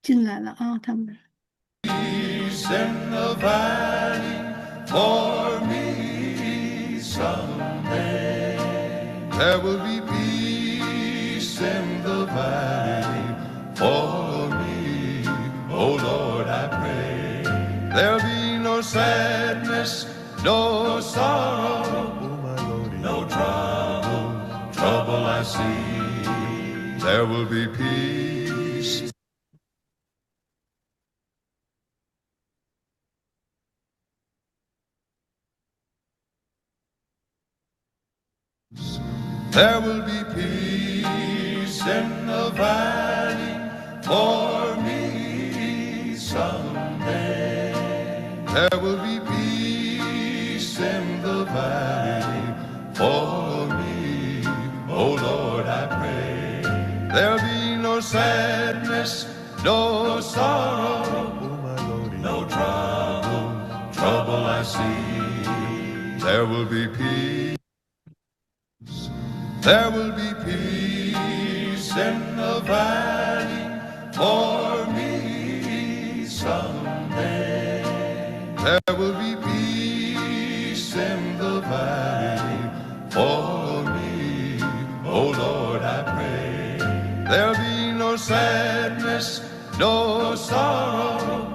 进来了啊，他们。Peace in the valley for me someday. There will be peace in the valley for me. Oh Lord, I pray. There'll be no sadness, no sorrow, no trouble I see. There will be peace. There will be peace in the valley for me someday. There will be peace in the valley for me. Oh Lord, I pray. There'll be no sadness, no sorrow, no trouble I see. There will be peace. There will be peace in the valley for me someday. There will be peace in the valley for me. Oh Lord, I pray. There'll be no sadness, no sorrow,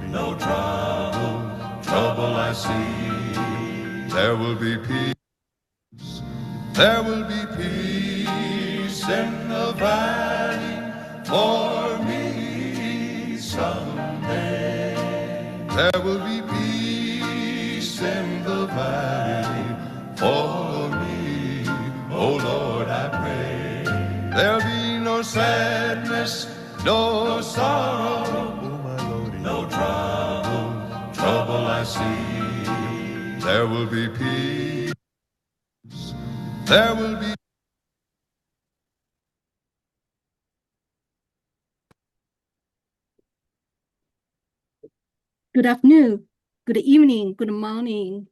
no trouble I see. There will be peace. There will be peace in the valley for me someday. There will be peace in the valley for me. Oh Lord, I pray. There'll be no sadness, no sorrow, no trouble I see. There will be peace. There will be. Good afternoon, good evening, good morning.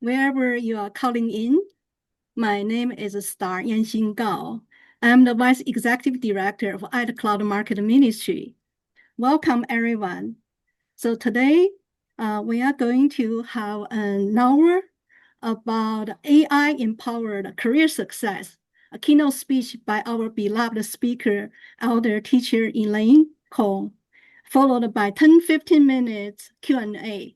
Wherever you are calling in, my name is Star Yanxin Gao. I'm the Vice Executive Director of Cloud Market Ministry. Welcome, everyone. So today, we are going to have an hour about AI-empowered career success, a keynote speech by our beloved speaker, Elder Teacher Elaine Kung, followed by 10-15 minutes Q&A.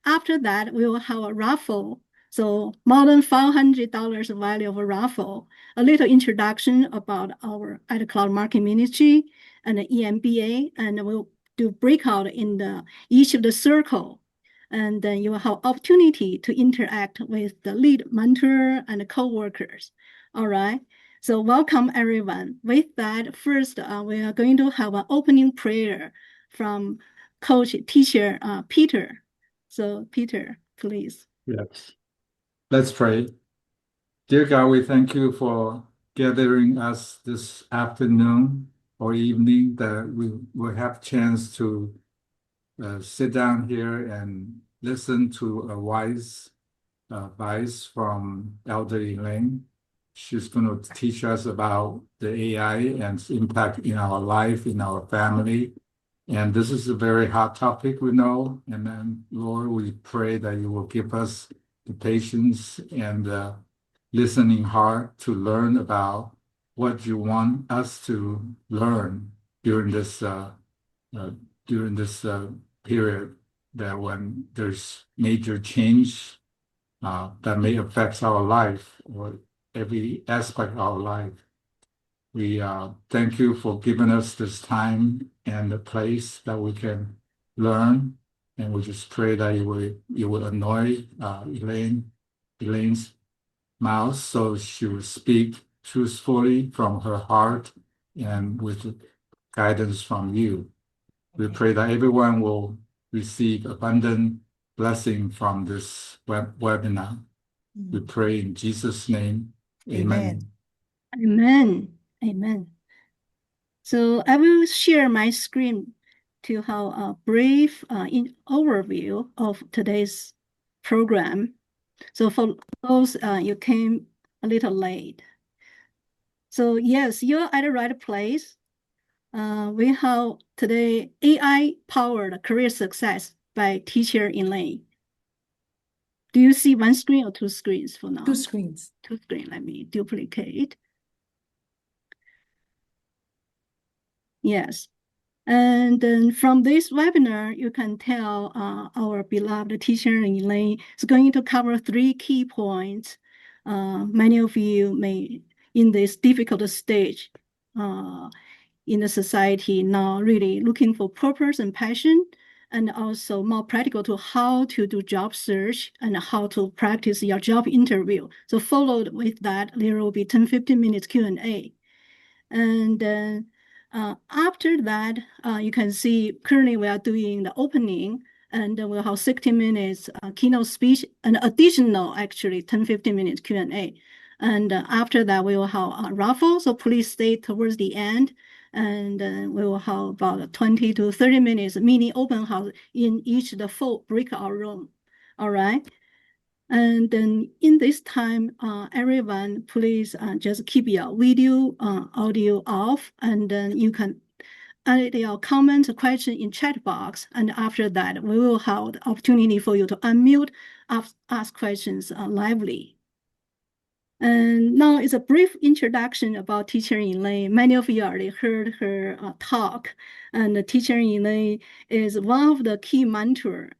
After that, we will have a raffle. So more than $500 value of a raffle, a little introduction about our Cloud Market Ministry and the EMBA, and we'll do breakout in each of the circle. And then you will have opportunity to interact with the lead mentor and the co-workers. All right. So welcome everyone. With that, first, we are going to have an opening prayer from Coach Teacher Peter. So Peter, please. Yes. Let's pray. Dear God, we thank you for gathering us this afternoon or evening that we will have a chance to sit down here and listen to a wise advice from Elder Elaine. She's going to teach us about the AI and its impact in our life, in our family. And this is a very hot topic, we know. And then, Lord, we pray that you will give us the patience and listening heart to learn about what you want us to learn during this period, that when there's major change that may affect our life or every aspect of our life. We thank you for giving us this time and the place that we can learn, and we just pray that you will anoint Elaine's mouth so she will speak truthfully from her heart and with guidance from you. We pray that everyone will receive abundant blessing from this webinar. We pray in Jesus' name. Amen. Amen. Amen. So I will share my screen to have a brief overview of today's program. So for those you came a little late. So yes, you're at the right place. we have today AI-powered career success by Teacher Elaine. Do you see one screen or two screens for now? Two screens. Two screens. Let me duplicate. Yes. And then from this webinar, you can tell our beloved teacher Elaine is going to cover 3 key points. Many of you may, in this difficult stage in the society now, really looking for purpose and passion, and also more practical to how to do job search and how to practice your job interview. So followed with that, there will be 10-15 minutes Q&A. And then after that, you can see currently we are doing the opening, and we'll have 60 minutes keynote speech, and additional actually 10-15 minutes Q&A. And after that, we will have a raffle, so please stay towards the end. And we will have about 20 to 30 minutes mini open house in each of the 4 breakout room. All right. And then in this time, everyone, please just keep your video, audio off, and then you can add your comments, question in chat box. And after that, we will have the opportunity for you to unmute, ask questions lively. And now it's a brief introduction about Teacher Elaine. Many of you already heard her talk. And Teacher Elaine is one of the key mentors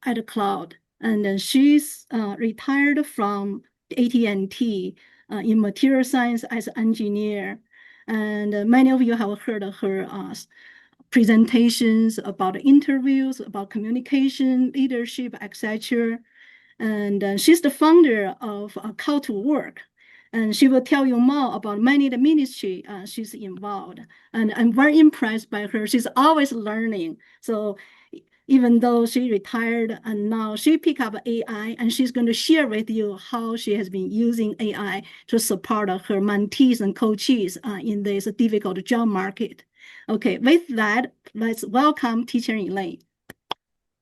at Cloud. And then she's retired from AT&T in material science as an engineer. And many of you have heard her presentations about interviews, about communication, leadership, etc. And she's the founder of CalledToWork. And she will tell you more about many of the ministry she's involved. And I'm very impressed by her. She's always learning. So even though she retired and now she picked up AI, and she's going to share with you how she has been using AI to support her mentees and coaches in this difficult job market. Okay, with that, let's welcome Teacher Elaine.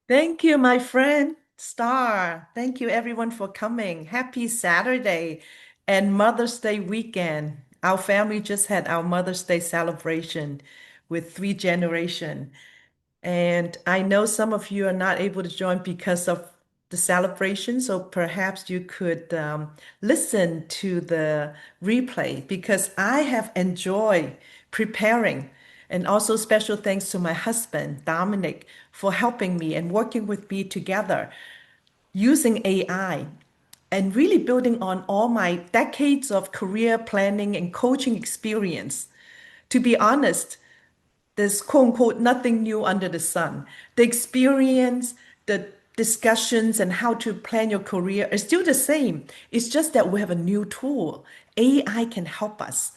Thank you, my friend Star. Thank you, everyone, for coming. Happy Saturday and Mother's Day weekend. Our family just had our Mother's Day celebration with 3 generations. And I know some of you are not able to join because of the celebration, so perhaps you could listen to the replay, because I have enjoyed preparing. And also special thanks to my husband, Dominic, for helping me and working with me together using AI and really building on all my decades of career planning and coaching experience. To be honest, there's quote unquote nothing new under the sun. The experience, the discussions, and how to plan your career is still the same. It's just that we have a new tool. AI can help us.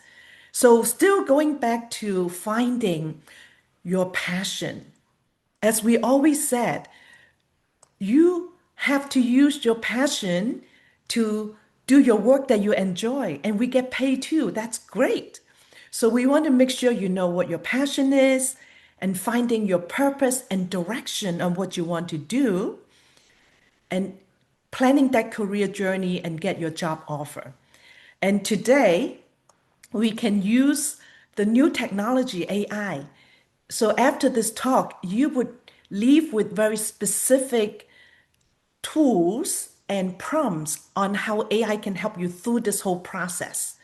So, still going back to finding your passion. As we always said, you have to use your passion to do your work that you enjoy, and we get paid too. That's great. So we want to make sure you know what your passion is and finding your purpose and direction on what you want to do and planning that career journey and get your job offer. And today, we can use the new technology, AI. So after this talk, you would leave with very specific tools and prompts on how AI can help you through this whole process.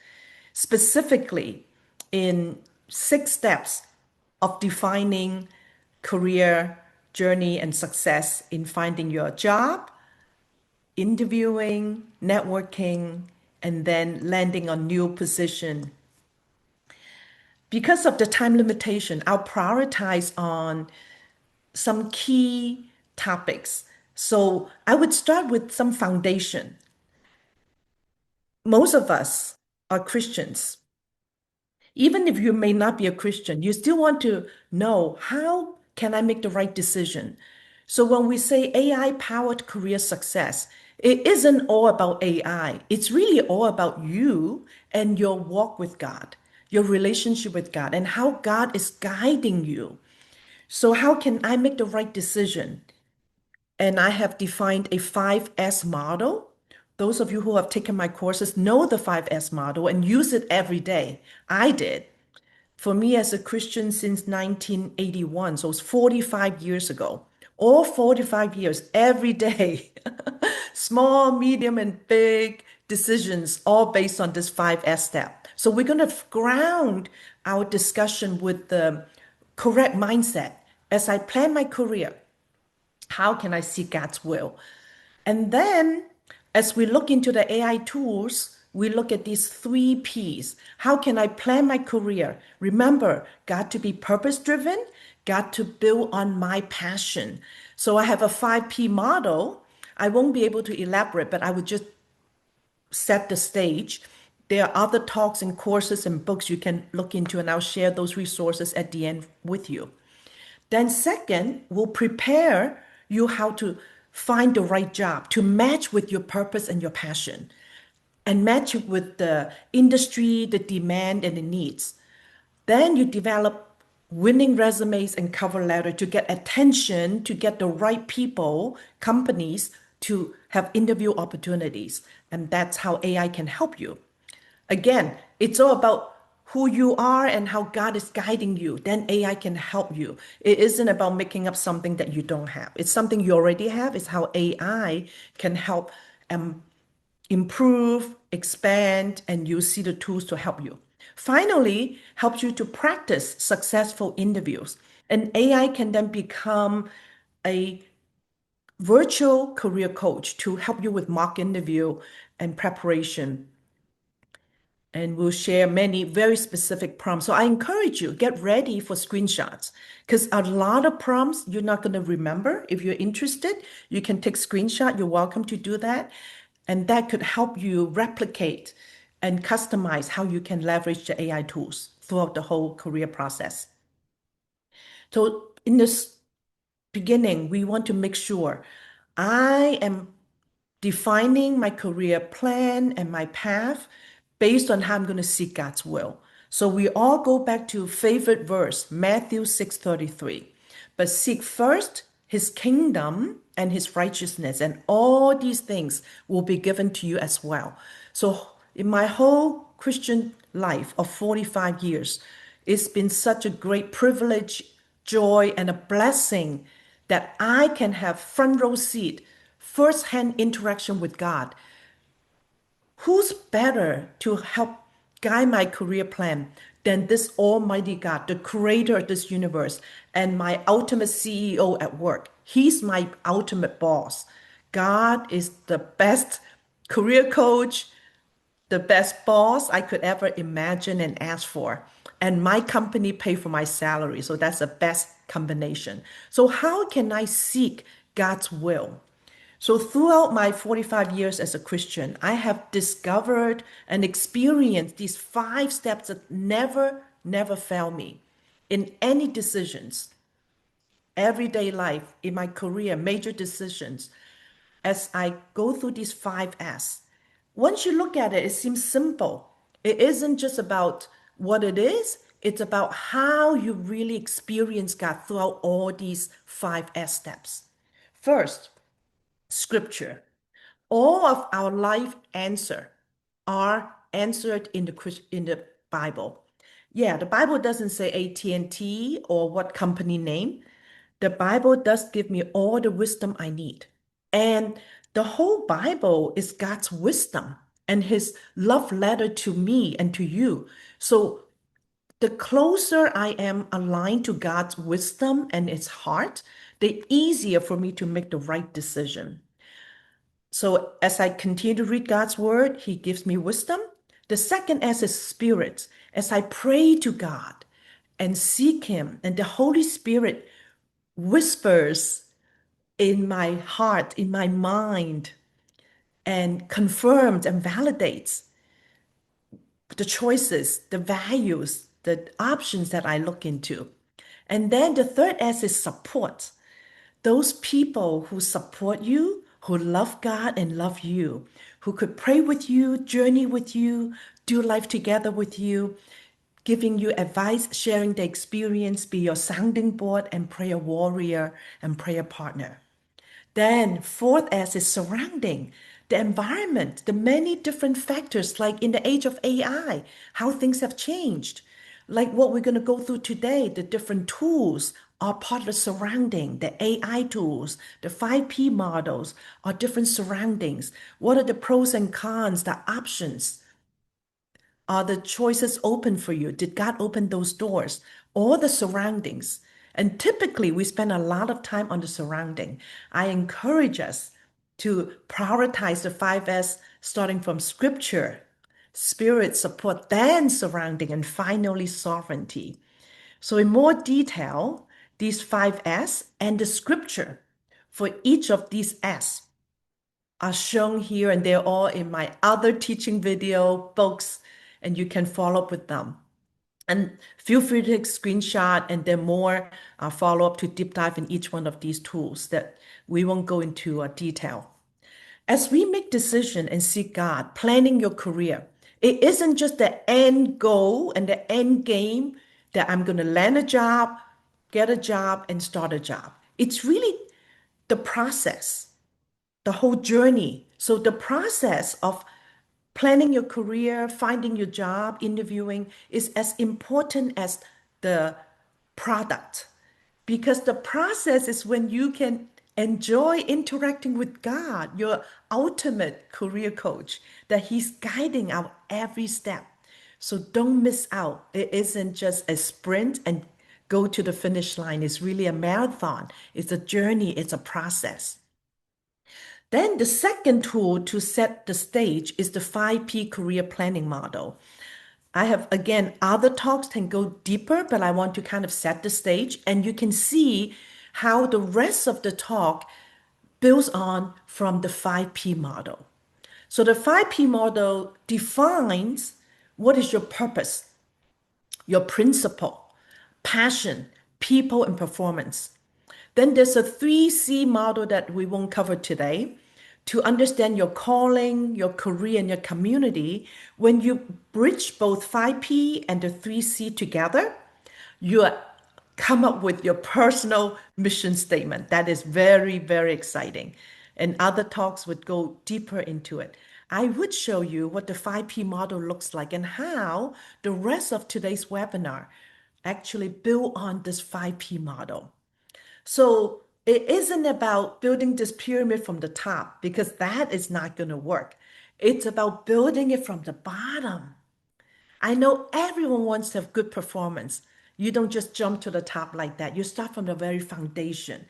Specifically, in 6 steps of defining career journey and success in finding your job, interviewing, networking, and then landing on new position. Because of the time limitation, I'll prioritize on some key topics. So I would start with some foundation. Most of us are Christians. Even if you may not be a Christian, you still want to know, how can I make the right decision? So when we say AI-powered career success, it isn't all about AI. It's really all about you and your walk with God, your relationship with God, and how God is guiding you. So how can I make the right decision? And I have defined a 5S model. Those of you who have taken my courses know the 5S model and use it every day. I did. For me as a Christian since 1981, so it's 45 years ago. All 45 years, every day, small, medium, and big decisions, all based on this 5S step. So we're going to ground our discussion with the correct mindset. As I plan my career, how can I seek God's will? And then as we look into the AI tools, we look at these 3 Ps. How can I plan my career? Remember, got to be purpose driven, got to build on my passion. So I have a 5P model. I won't be able to elaborate, but I would just set the stage. There are other talks and courses and books you can look into, and I'll share those resources at the end with you. Then second, we'll prepare you how to find the right job to match with your purpose and your passion and match it with the industry, the demand, and the needs. Then you develop winning resumes and cover letter to get attention, to get the right people, companies to have interview opportunities. And that's how AI can help you. Again, it's all about who you are and how God is guiding you. Then AI can help you. It isn't about making up something that you don't have. It's something you already have. It's how AI can help improve, expand, and you see the tools to help you. Finally, helps you to practice successful interviews. And AI can then become a virtual career coach to help you with mock interview and preparation. And we'll share many very specific prompts. So I encourage you, get ready for screenshots because a lot of prompts you're not going to remember. If you're interested, you can take screenshot. You're welcome to do that. And that could help you replicate and customize how you can leverage the AI tools throughout the whole career process. So in this beginning, we want to make sure I am defining my career plan and my path based on how I'm going to seek God's will. So we all go back to favorite verse, Matthew 6:33. But seek first his kingdom and his righteousness, and all these things will be given to you as well. So in my whole Christian life of 45 years, it's been such a great privilege, joy, and a blessing that I can have front row seat, first-hand interaction with God. Who's better to help guide my career plan than this Almighty God, the creator of this universe, and my ultimate CEO at work? He's my ultimate boss. God is the best career coach, the best boss I could ever imagine and ask for. And my company pay for my salary. So that's the best combination. So how can I seek God's will? So throughout my 45 years as a Christian, I have discovered and experienced these 5 steps that never fail me in any decisions, everyday life, in my career, major decisions. As I go through these 5S, once you look at it, it seems simple. It isn't just about what it is, it's about how you really experience God throughout all these 5S steps. First, scripture. All of our life answer are answered in the Bible. Yeah, the Bible doesn't say AT&T or what company name. The Bible does give me all the wisdom I need. And the whole Bible is God's wisdom and his love letter to me and to you. So the closer I am aligned to God's wisdom and his heart, the easier for me to make the right decision. So as I continue to read God's word, he gives me wisdom. The second S is spirit. As I pray to God and seek him, and the Holy Spirit whispers in my heart, in my mind, and confirms and validates the choices, the values, the options that I look into. And then the third S is support. Those people who support you, who love God and love you, who could pray with you, journey with you, do life together with you, giving you advice, sharing the experience, be your sounding board and prayer warrior and prayer partner. Then fourth S is surrounding, the environment, the many different factors like in the age of AI, how things have changed. Like what we're going to go through today, the different tools are part of the surrounding, the AI tools, the 5P models are different surroundings. What are the pros and cons, the options? Are the choices open for you? Did God open those doors? Or the surroundings? And typically, we spend a lot of time on the surrounding. I encourage us to prioritize the 5S starting from scripture, spirit support, then surrounding, and finally sovereignty. So, in more detail, these 5S and the scripture for each of these S are shown here, and they're all in my other teaching video books, and you can follow up with them. And feel free to take screenshot, and then more follow up to deep dive in each one of these tools that we won't go into detail. As we make decision and seek God, planning your career, it isn't just the end goal and the end game that I'm going to land a job, get a job, and start a job. It's really the process, the whole journey. So the process of planning your career, finding your job, interviewing is as important as the product, because the process is when you can enjoy interacting with God, your ultimate career coach, that He's guiding our every step. So don't miss out. It isn't just a sprint and go to the finish line. It's really a marathon. It's a journey. It's a process. Then the second tool to set the stage is the 5P career planning model. I have, again, other talks can go deeper, but I want to kind of set the stage, and you can see how the rest of the talk builds on from the 5P model. So the 5P model defines what is your purpose, your principle, passion, people, and performance. Then there's a 3C model that we won't cover today. To understand your calling, your career, and your community, when you bridge both 5P and the 3C together, you come up with your personal mission statement. That is very, very exciting. And other talks would go deeper into it. I would show you what the 5P model looks like and how the rest of today's webinar actually build on this 5P model. So it isn't about building this pyramid from the top, because that is not going to work. It's about building it from the bottom. I know everyone wants to have good performance. You don't just jump to the top like that. You start from the very foundation.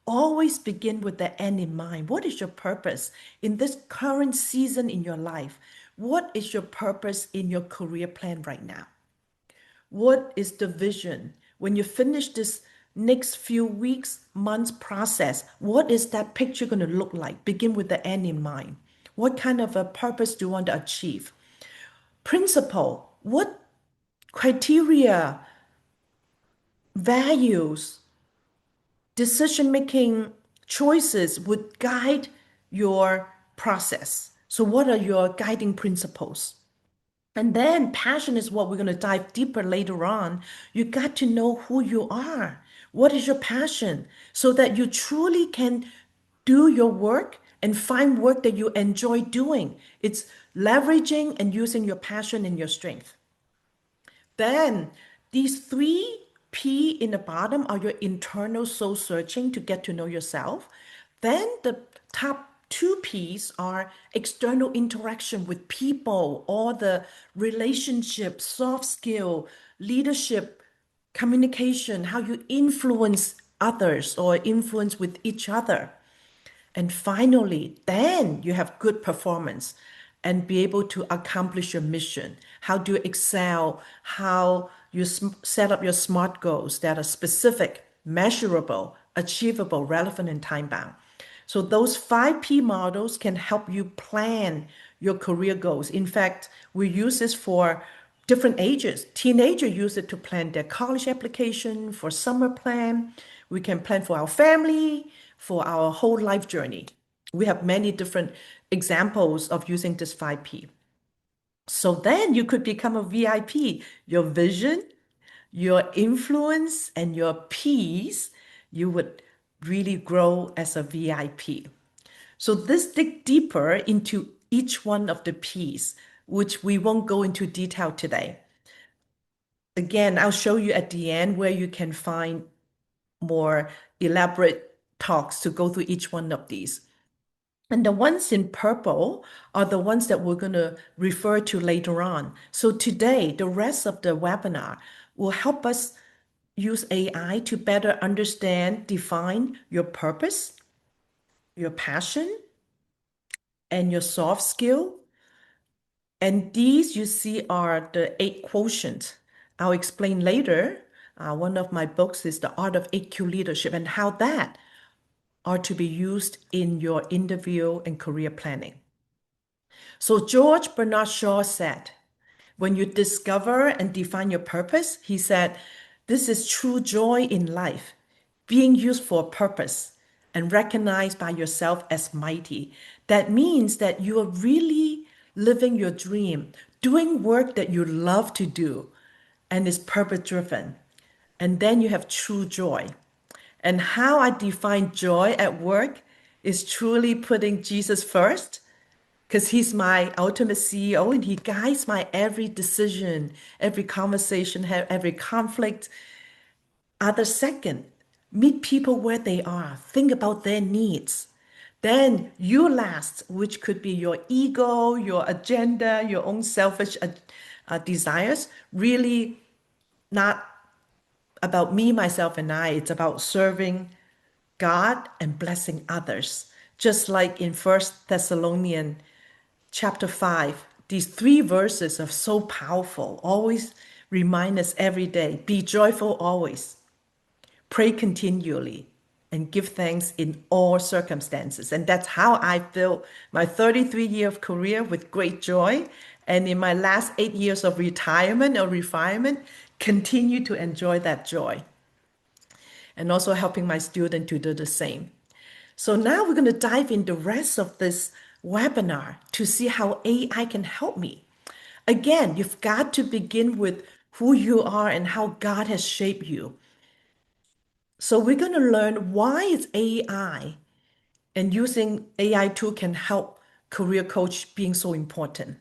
Always begin with the end in mind. What is your purpose in this current season in your life? What is your purpose in your career plan right now? What is the vision? When you finish this next few weeks, months process, what is that picture going to look like? Begin with the end in mind. What kind of a purpose do you want to achieve? Principle, what criteria, values, decision-making choices would guide your process? So what are your guiding principles? And then passion is what we're going to dive deeper later on. You got to know who you are. What is your passion? So that you truly can do your work and find work that you enjoy doing. It's leveraging and using your passion and your strength. Then these 3P in the bottom are your internal soul searching to get to know yourself. Then the top 2Ps are external interaction with people, all the relationships, soft skill, leadership, communication, how you influence others or influence with each other. And finally, then you have good performance and be able to accomplish your mission. How do you excel? How you set up your SMART goals that are specific, measurable, achievable, relevant, and time bound. So those 5P models can help you plan your career goals. In fact, we use this for different ages. Teenagers use it to plan their college application, for summer plan. We can plan for our family, for our whole life journey. We have many different examples of using this 5P. So then you could become a VIP. Your vision, your influence, and your P's, you would really grow as a VIP. So this dig deeper into each one of the P's, which we won't go into detail today. Again, I'll show you at the end where you can find more elaborate talks to go through each one of these. And the ones in purple are the ones that we're going to refer to later on. So today, the rest of the webinar will help us use AI to better understand, define your purpose, your passion, and your soft skill. And these you see are the 8 quotients. I'll explain later. One of my books is The Art of 8Q Leadership and how that are to be used in your interview and career planning. So George Bernard Shaw said, when you discover and define your purpose, he said, this is true joy in life, being used for a purpose and recognized by yourself as mighty. That means that you are really living your dream, doing work that you love to do and is purpose driven. And then you have true joy. And how I define joy at work is truly putting Jesus first, because he's my ultimate CEO and he guides my every decision, every conversation, every conflict. Other second, meet people where they are, think about their needs. Then you last, which could be your ego, your agenda, your own selfish desires, really not about me, myself, and I. It's about serving God and blessing others. Just like in First Thessalonians chapter 5, these 3 verses are so powerful. Always remind us every day, be joyful always, pray continually, and give thanks in all circumstances. And that's how I built my 33-year career with great joy. And in my last 8 years of retirement or refinement, continue to enjoy that joy. And also helping my student to do the same. So now we're going to dive in the rest of this webinar to see how AI can help me. Again, you've got to begin with who you are and how God has shaped you. So we're going to learn why is AI and using AI tool can help career coach being so important.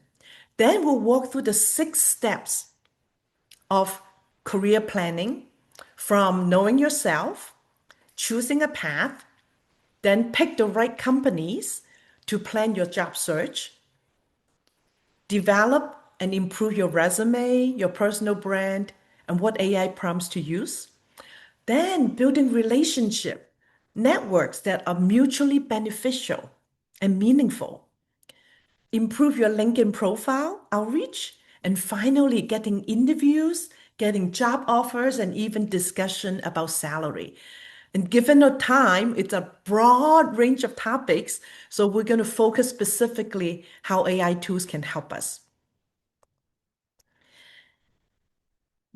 Then we'll walk through the 6 steps of career planning, from knowing yourself, choosing a path, then pick the right companies to plan your job search, develop and improve your resume, your personal brand, and what AI prompts to use. Then building relationship, networks that are mutually beneficial and meaningful. Improve your LinkedIn profile, outreach, and finally getting interviews, getting job offers, and even discussion about salary. And given the time, it's a broad range of topics. So we're going to focus specifically how AI tools can help us.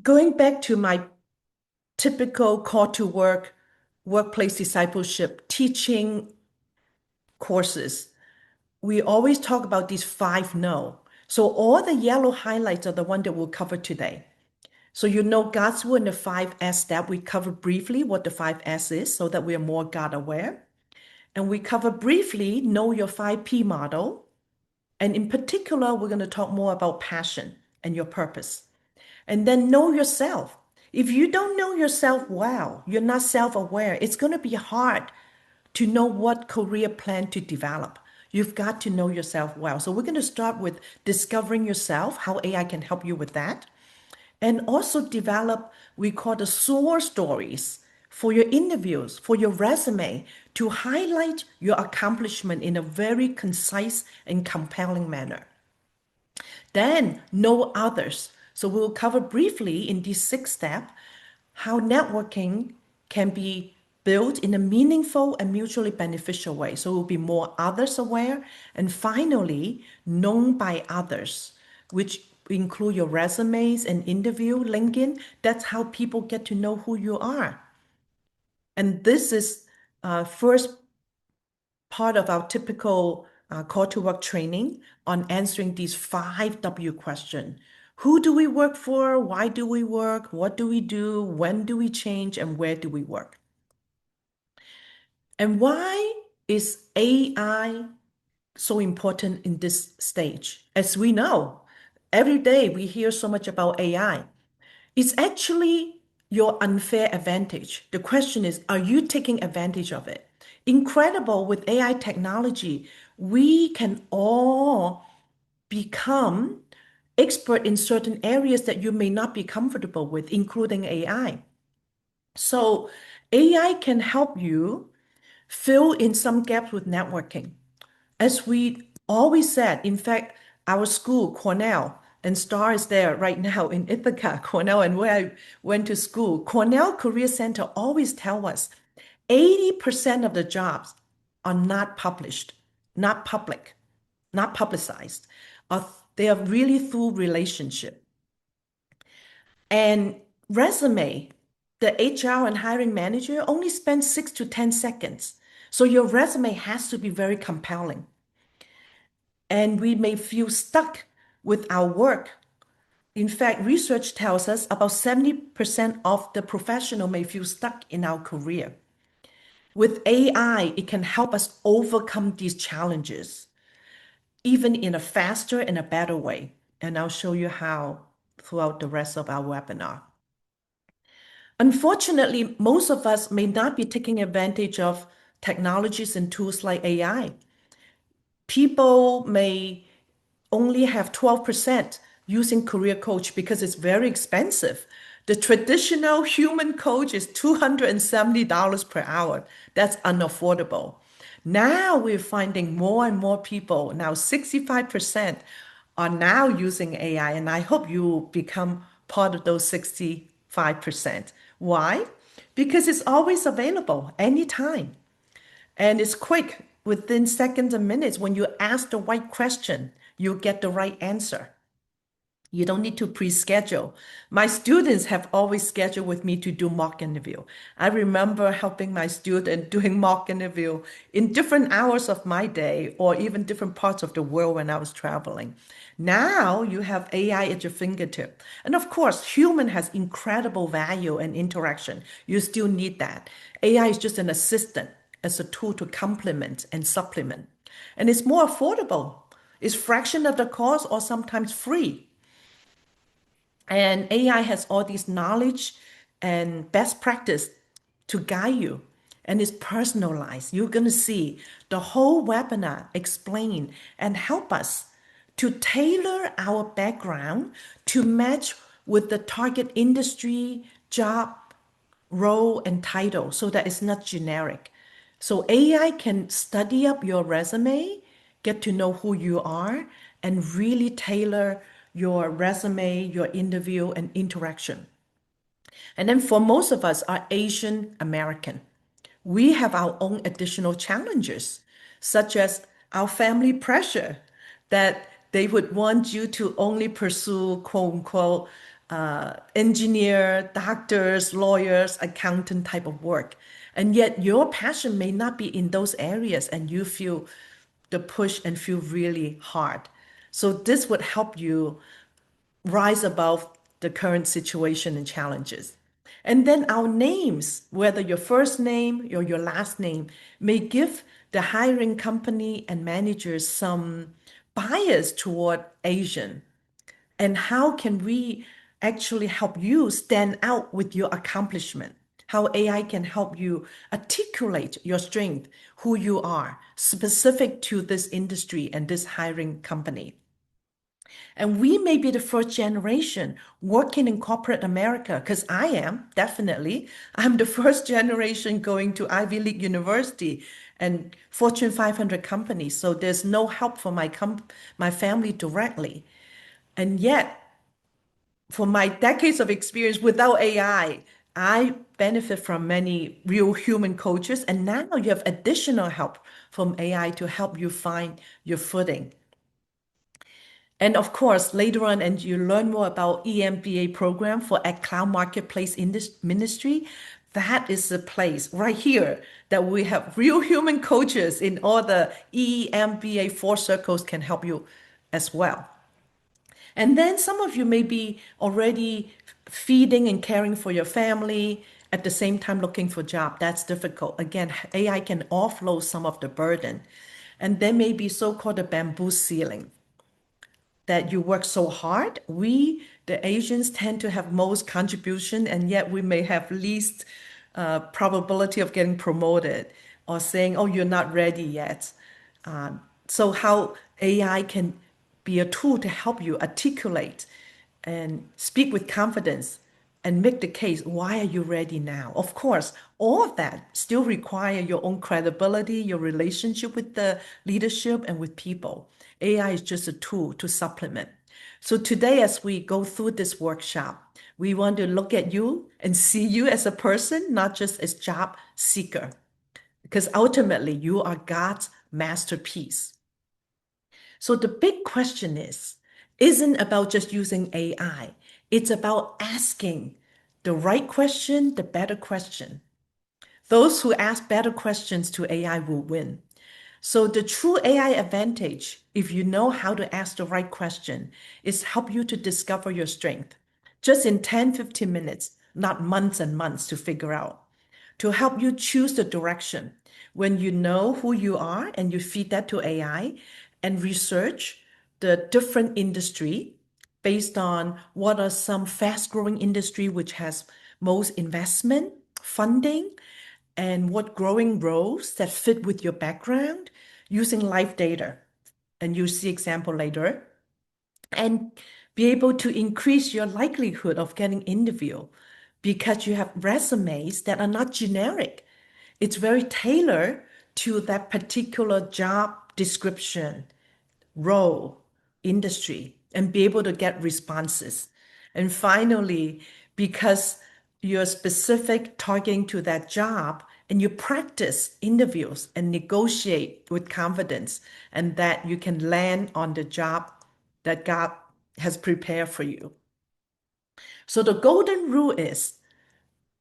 Going back to my typical call to work, workplace discipleship, teaching courses, we always talk about these 5 no. So all the yellow highlights are the one that we'll cover today. So you know God's will in the 5S step, we cover briefly what the 5S is so that we are more God aware. And we cover briefly know your 5P model. And in particular, we're going to talk more about passion and your purpose. And then know yourself. If you don't know yourself well, you're not self-aware, it's going to be hard to know what career plan to develop. You've got to know yourself well. So we're going to start with discovering yourself, how AI can help you with that. And also develop, we call the soar stories for your interviews, for your resume, to highlight your accomplishment in a very concise and compelling manner. Then know others. So we'll cover briefly in these 6 steps how networking can be built in a meaningful and mutually beneficial way. So we'll be more others aware. And finally, known by others, which include your resumes and interview, LinkedIn. That's how people get to know who you are. And this is first part of our typical call to work training on answering these 5 W questions. Who do we work for? Why do we work? What do we do? When do we change? And where do we work? And why is AI so important in this stage? As we know, every day we hear so much about AI. It's actually your unfair advantage. The question is, are you taking advantage of it? Incredible with AI technology, we can all become expert in certain areas that you may not be comfortable with, including AI. So AI can help you fill in some gaps with networking. As we always said, in fact, our school, Cornell, and Star is there right now in Ithaca, Cornell, and where I went to school, Cornell Career Center always tell us 80% of the jobs are not published, not public, not publicized. They are really through relationship. And resume, the HR and hiring manager only spends 6 to 10 seconds. So your resume has to be very compelling. And we may feel stuck with our work. In fact, research tells us about 70% of the professional may feel stuck in our career. With AI, it can help us overcome these challenges, even in a faster and a better way. And I'll show you how throughout the rest of our webinar. Unfortunately, most of us may not be taking advantage of technologies and tools like AI. People may only have 12% using career coach because it's very expensive. The traditional human coach is $270 per hour. That's unaffordable. Now we're finding more and more people, now 65% are now using AI, and I hope you become part of those 65%. Why? Because it's always available anytime. And it's quick, within seconds and minutes. When you ask the right question, you get the right answer. You don't need to pre-schedule. My students have always scheduled with me to do mock interview. I remember helping my student doing mock interview in different hours of my day or even different parts of the world when I was traveling. Now you have AI at your fingertip. And of course, human has incredible value and interaction. You still need that. AI is just an assistant as a tool to complement and supplement. And it's more affordable. It's fraction of the cost or sometimes free. And AI has all this knowledge and best practice to guide you. And it's personalized. You're going to see the whole webinar explain and help us to tailor our background to match with the target industry, job, role, and title so that it's not generic. So AI can study up your resume, get to know who you are, and really tailor your resume, your interview, and interaction. And then for most of us are Asian American. We have our own additional challenges, such as our family pressure that they would want you to only pursue quote unquote engineer, doctors, lawyers, accountant type of work. And yet your passion may not be in those areas and you feel the push and feel really hard. So this would help you rise above the current situation and challenges. And then our names, whether your first name or your last name, may give the hiring company and managers some bias toward Asian. And how can we actually help you stand out with your accomplishment? How AI can help you articulate your strength, who you are, specific to this industry and this hiring company. And we may be the first generation working in corporate America, because I am, definitely. I'm the first generation going to Ivy League University and Fortune 500 companies. So there's no help for my family directly. And yet, for my decades of experience without AI, I benefit from many real human coaches. And now you have additional help from AI to help you find your footing. And of course, later on, and you learn more about EMBA program for a cloud marketplace ministry. That is the place right here that we have real human coaches in all the EMBA 4 circles can help you as well. And then some of you may be already feeding and caring for your family at the same time looking for a job. That's difficult. Again, AI can offload some of the burden. And there may be so-called a bamboo ceiling. that you work so hard. We, the Asians, tend to have most contribution, and yet we may have least probability of getting promoted or saying, oh, you're not ready yet. So how AI can be a tool to help you articulate and speak with confidence and make the case, why are you ready now? Of course, all of that still require your own credibility, your relationship with the leadership and with people. AI is just a tool to supplement. So today, as we go through this workshop, we want to look at you and see you as a person, not just as job seeker, because ultimately you are God's masterpiece. So the big question isn't about just using AI. It's about asking the right question, the better question. Those who ask better questions to AI will win. So the true AI advantage, if you know how to ask the right question, is help you to discover your strength. Just in 10, 15 minutes, not months and months to figure out. To help you choose the direction. When you know who you are and you feed that to AI and research the different industry based on what are some fast-growing industry which has most investment, funding, and what growing roles that fit with your background using live data. And you'll see example later. And be able to increase your likelihood of getting interview because you have resumes that are not generic. It's very tailored to that particular job description, role, industry, and be able to get responses. And finally, because you're specific targeting to that job and you practice interviews and negotiate with confidence, and that you can land on the job that God has prepared for you. So the golden rule is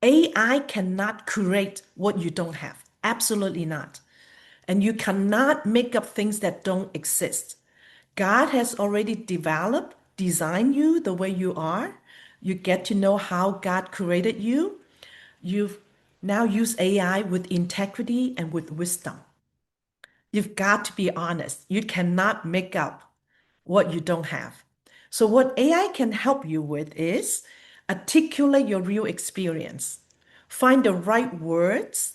AI cannot create what you don't have. Absolutely not. And you cannot make up things that don't exist. God has already developed, designed you the way you are. You get to know how God created you. You've now used AI with integrity and with wisdom. You've got to be honest. You cannot make up what you don't have. So what AI can help you with is articulate your real experience. Find the right words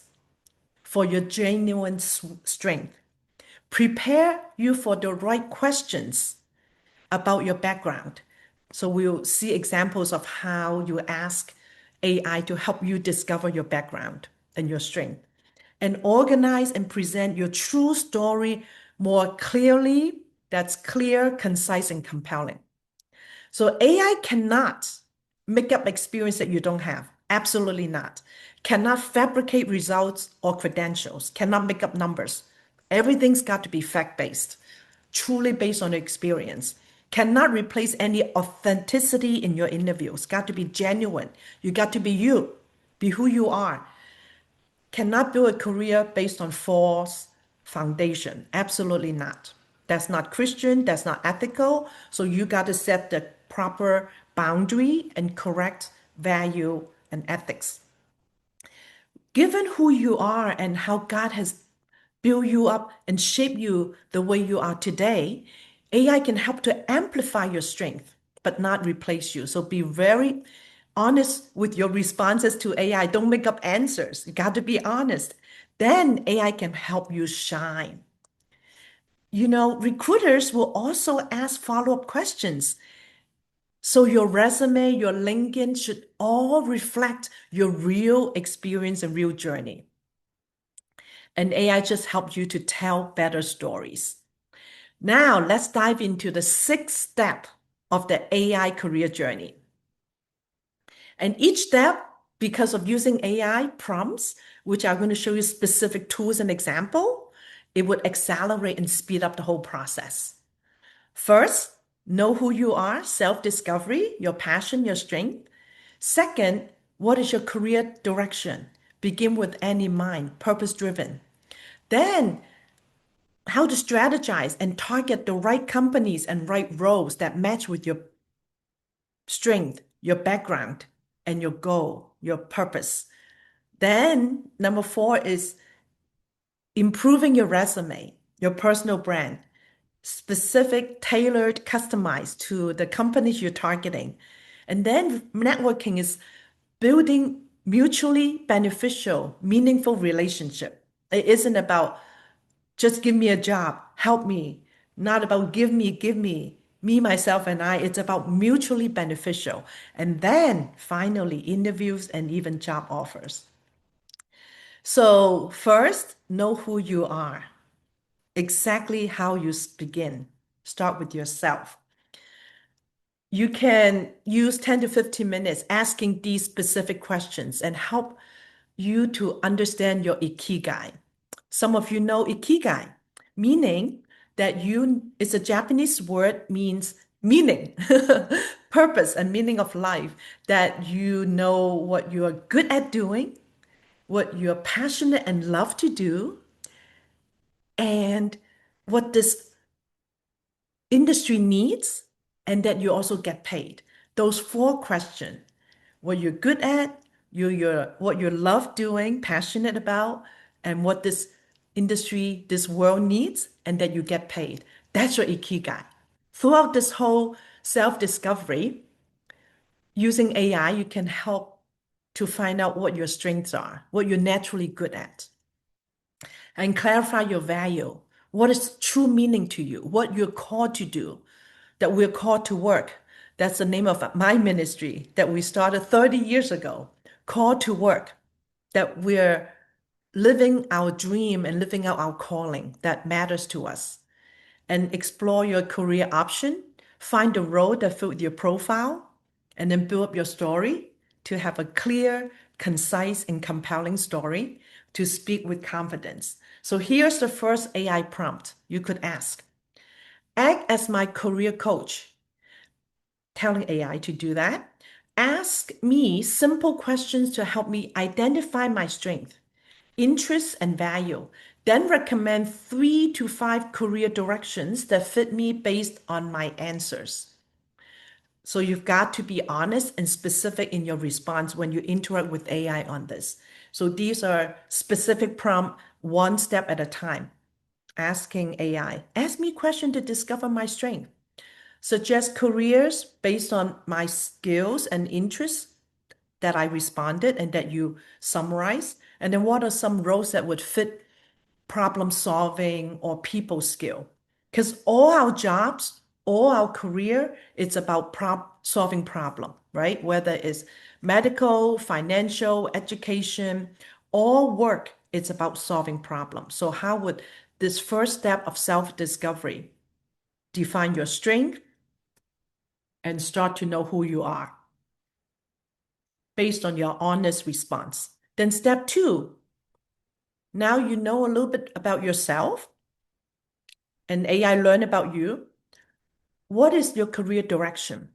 for your genuine strength. Prepare you for the right questions about your background. So we'll see examples of how you ask AI to help you discover your background and your strength. And organize and present your true story more clearly. That's clear, concise, and compelling. So AI cannot make up experience that you don't have. Absolutely not. Cannot fabricate results or credentials. Cannot make up numbers. Everything's got to be fact-based, truly based on experience. Cannot replace any authenticity in your interviews. Got to be genuine. You got to be you. Be who you are. Cannot build a career based on false foundation. Absolutely not. That's not Christian. That's not ethical. So you got to set the proper boundary and correct value and ethics. Given who you are and how God has built you up and shaped you the way you are today, AI can help to amplify your strength, but not replace you. So be very honest with your responses to AI. Don't make up answers. You got to be honest. Then AI can help you shine. You know, recruiters will also ask follow-up questions. So your resume, your LinkedIn should all reflect your real experience and real journey. And AI just helps you to tell better stories. Now, let's dive into the sixth step of the AI career journey. And each step, because of using AI prompts, which I'm going to show you specific tools and example, it would accelerate and speed up the whole process. First, know who you are, self-discovery, your passion, your strength. Second, what is your career direction? Begin with end in mind, purpose-driven. Then, how to strategize and target the right companies and right roles that match with your strength, your background, and your goal, your purpose. Then, number four is improving your resume, your personal brand. specific, tailored, customized to the companies you're targeting. And then networking is building mutually beneficial, meaningful relationship. It isn't about just give me a job, help me, not about give me, myself, and I. It's about mutually beneficial. And then finally, interviews and even job offers. So, first, know who you are, exactly how you begin. Start with yourself. You can use 10 to 15 minutes asking these specific questions and help you to understand your ikigai. Some of you know ikigai, meaning that it's a Japanese word, means meaning, purpose, and meaning of life, that you know what you are good at doing, what you're passionate and love to do, and what this industry needs, and that you also get paid. Those four questions: what you're good at, what you love doing, passionate about, and what this industry, this world needs, and that you get paid. That's your ikigai. Throughout this whole self-discovery, using AI, you can help to find out what your strengths are, what you're naturally good at, and clarify your value. What is true meaning to you? What you're called to do, that we're called to work. That's the name of my ministry that we started 30 years ago. Called to work, that we're living our dream and living out our calling that matters to us. And explore your career option, find the role that fit your profile, and then build up your story to have a clear, concise, and compelling story to speak with confidence. So here's the first AI prompt you could ask. Act as my career coach, telling AI to do that. Ask me simple questions to help me identify my strength, interests, and value. Then recommend 3 to 5 career directions that fit me based on my answers. So you've got to be honest and specific in your response when you interact with AI on this. So these are specific prompt, one step at a time. Asking AI, ask me questions to discover my strength. Suggest careers based on my skills and interests that I responded and that you summarize. And then what are some roles that would fit problem solving or people skill? Because all our jobs, all our career, it's about solving problem, right? Whether it's medical, financial, education, all work, it's about solving problems. So how would this first step of self-discovery define your strength and start to know who you are based on your honest response? Then step 2, now you know a little bit about yourself and AI learn about you. What is your career direction?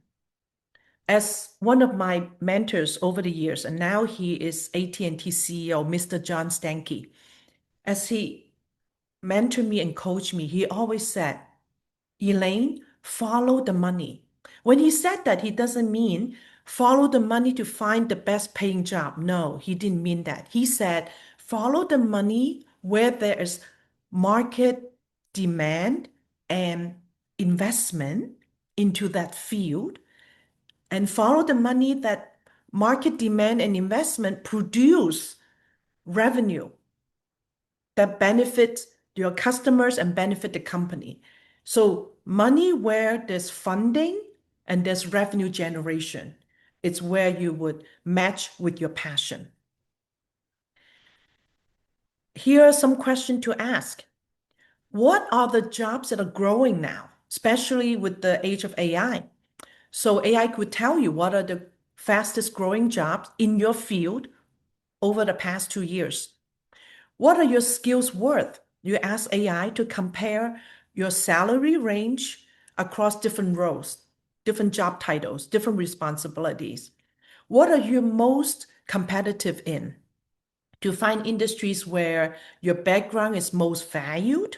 As one of my mentors over the years, and now he is AT&T CEO, Mr. John Stankey, as he mentored me and coached me, he always said, Elaine, follow the money. When he said that, he doesn't mean follow the money to find the best paying job. No, he didn't mean that. He said, follow the money where there is market demand and investment into that field, and follow the money that market demand and investment produce revenue that benefits your customers and benefit the company. So money where there's funding and there's revenue generation, it's where you would match with your passion. Here are some questions to ask. What are the jobs that are growing now, especially with the age of AI? So AI could tell you what are the fastest growing jobs in your field over the past 2 years. What are your skills worth? You ask AI to compare your salary range across different roles, different job titles, different responsibilities. What are you most competitive in? To find industries where your background is most valued.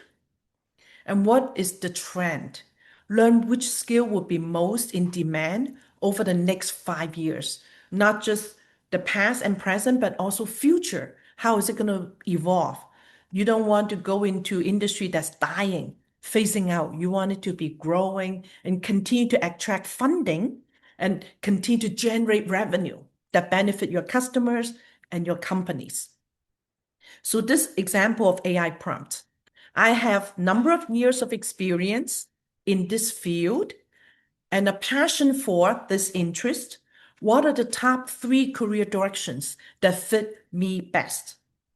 And what is the trend? Learn which skill will be most in demand over the next 5 years, not just the past and present, but also future. How is it going to evolve? You don't want to go into industry that's dying. phasing out. You want it to be growing and continue to attract funding and continue to generate revenue that benefit your customers and your companies. So this example of AI prompt, I have number of years of experience in this field and a passion for this interest. What are the top 3 career directions that fit me best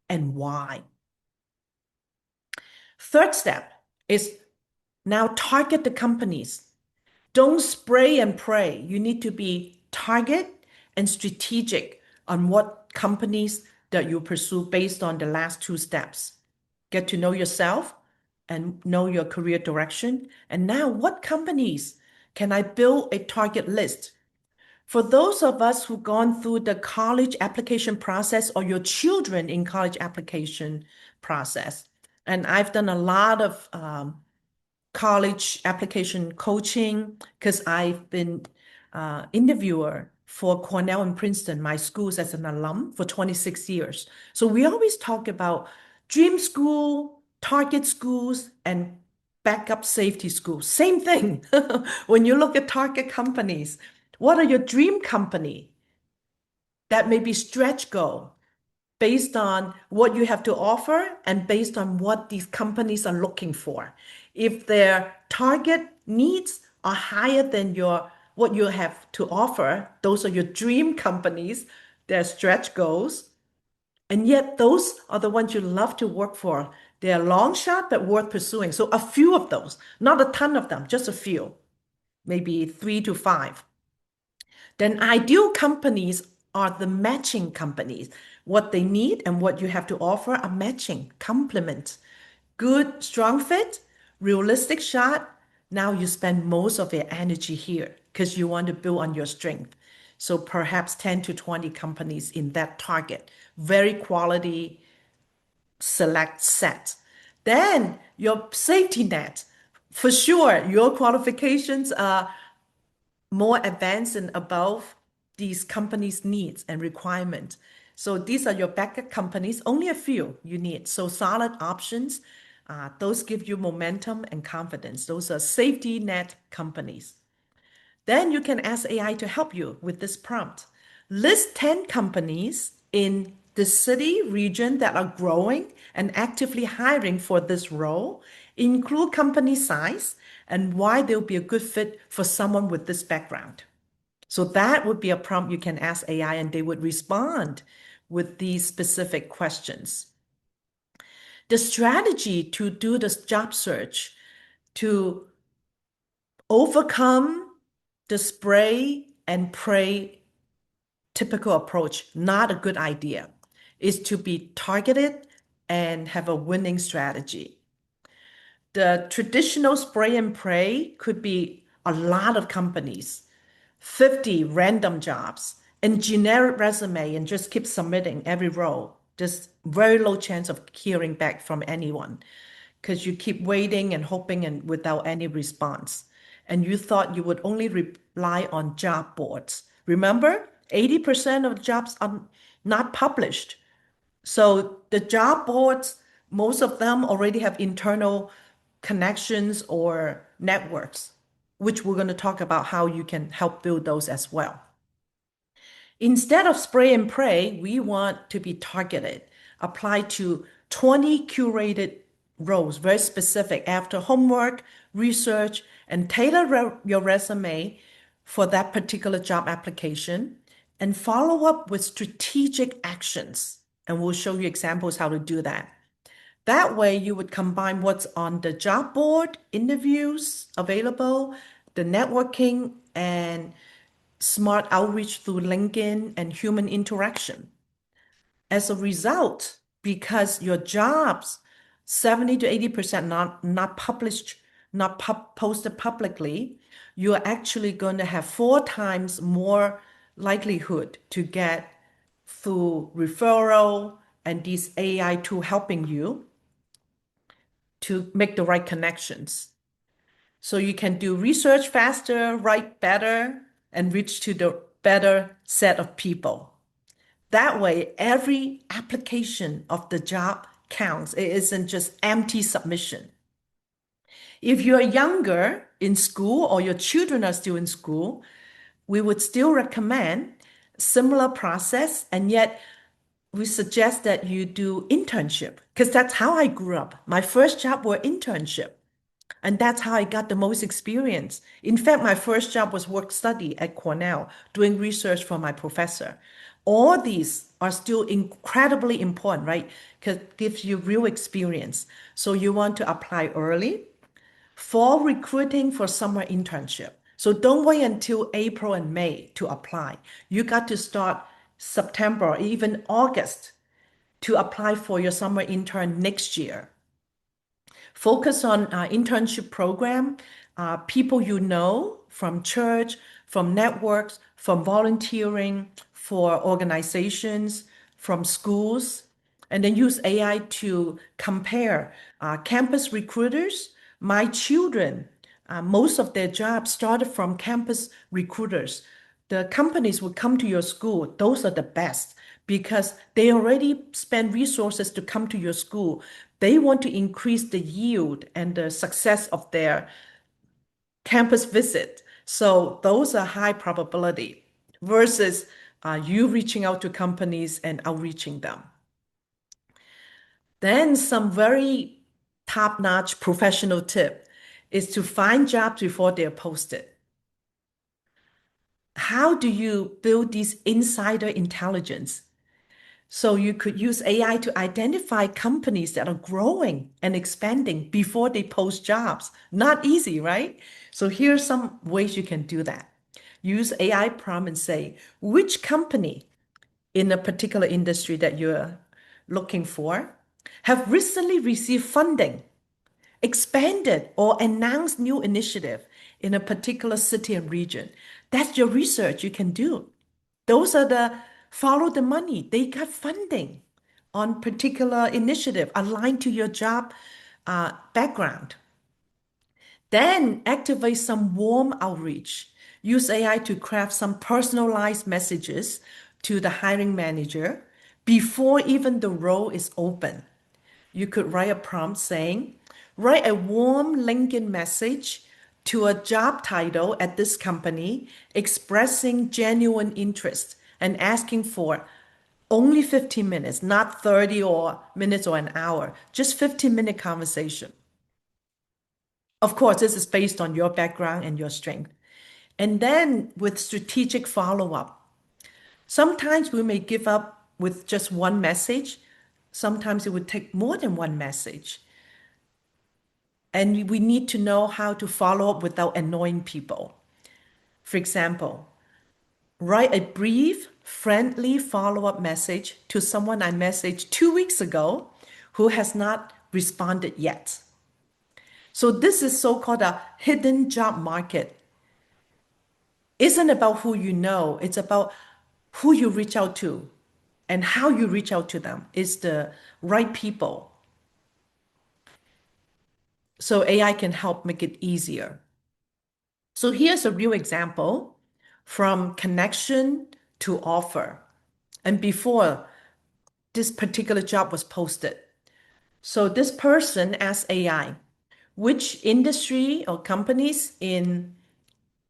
and why? Third step is now target the companies. Don't spray and pray. You need to be target and strategic on what companies that you pursue based on the last 2 steps. Get to know yourself and know your career direction. And now, what companies can I build a target list? For those of us who've gone through the college application process or your children in college application process, and I've done a lot of college application coaching because I've been interviewer for Cornell and Princeton, my schools as an alum for 26 years. So we always talk about dream school, target schools, and backup safety schools. Same thing. When you look at target companies, what are your dream company? That may be stretch goal based on what you have to offer and based on what these companies are looking for. If their target needs are higher than what you have to offer, those are your dream companies, their stretch goals. And yet those are the ones you love to work for. They're long shot, but worth pursuing. So a few of those, not a ton of them, just a few, maybe 3 to 5. Then ideal companies are the matching companies. What they need and what you have to offer are matching, complement. Good, strong fit, realistic shot. Now you spend most of your energy here because you want to build on your strength. So perhaps 10 to 20 companies in that target. Very quality select set. Then your safety net. For sure, your qualifications are more advanced and above these companies' needs and requirements. So these are your backup companies, only a few you need. So solid options, those give you momentum and confidence. Those are safety net companies. Then you can ask AI to help you with this prompt. List 10 companies in the city region that are growing and actively hiring for this role. Include company size and why they'll be a good fit for someone with this background. So that would be a prompt you can ask AI and they would respond with these specific questions. The strategy to do this job search to overcome the spray and pray typical approach, not a good idea, is to be targeted and have a winning strategy. The traditional spray and pray could be a lot of companies, 50 random jobs, and generic resume and just keep submitting every role. Just very low chance of hearing back from anyone because you keep waiting and hoping and without any response. And you thought you would only rely on job boards. Remember, 80% of jobs are not published. So the job boards, most of them already have internal connections or networks, which we're going to talk about how you can help build those as well. Instead of spray and pray, we want to be targeted, apply to 20 curated roles, very specific after homework, research, and tailor your resume for that particular job application and follow up with strategic actions. And we'll show you examples how to do that. That way, you would combine what's on the job board, interviews available, the networking, and smart outreach through LinkedIn and human interaction. As a result, because your jobs, 70 to 80% not published, not posted publicly, you're actually going to have 4 times more likelihood to get through referral and these AI tool helping you to make the right connections. So you can do research faster, write better, and reach to the better set of people. That way, every application of the job counts. It isn't just empty submission. If you're younger in school or your children are still in school, we would still recommend similar process, and yet we suggest that you do internship because that's how I grew up. My first job were internship, and that's how I got the most experience. In fact, my first job was work study at Cornell, doing research for my professor. All these are still incredibly important, right? Because it gives you real experience. So you want to apply early for recruiting for summer internship. So don't wait until April and May to apply. You got to start September or even August to apply for your summer intern next year. Focus on internship program, people you know from church, from networks, from volunteering, for organizations, from schools, and then use AI to compare campus recruiters. My children, most of their jobs started from campus recruiters. The companies will come to your school. Those are the best because they already spend resources to come to your school. They want to increase the yield and the success of their campus visit. So those are high probability versus you reaching out to companies and outreaching them. Then some very top-notch professional tip is to find jobs before they're posted. How do you build this insider intelligence? So you could use AI to identify companies that are growing and expanding before they post jobs. Not easy, right? So here's some ways you can do that. Use AI prompt and say, which company in a particular industry that you're looking for have recently received funding, expanded, or announced new initiative in a particular city and region. That's your research you can do. Those are the follow the money. They got funding on particular initiative aligned to your job background. Then activate some warm outreach. Use AI to craft some personalized messages to the hiring manager before even the role is open. You could write a prompt saying, write a warm LinkedIn message to a job title at this company, expressing genuine interest and asking for only 15 minutes, not 30 or minutes or an hour, just 15-minute conversation. Of course, this is based on your background and your strength. And then with strategic follow-up, sometimes we may give up with just one message. Sometimes it would take more than one message. And we need to know how to follow up without annoying people. For example, write a brief, friendly follow-up message to someone I messaged 2 weeks ago who has not responded yet. So this is so-called a hidden job market. Isn't about who you know, it's about who you reach out to and how you reach out to them is the right people. So AI can help make it easier. So here's a real example from connection to offer. And before this particular job was posted. So this person asked AI, which industry or companies in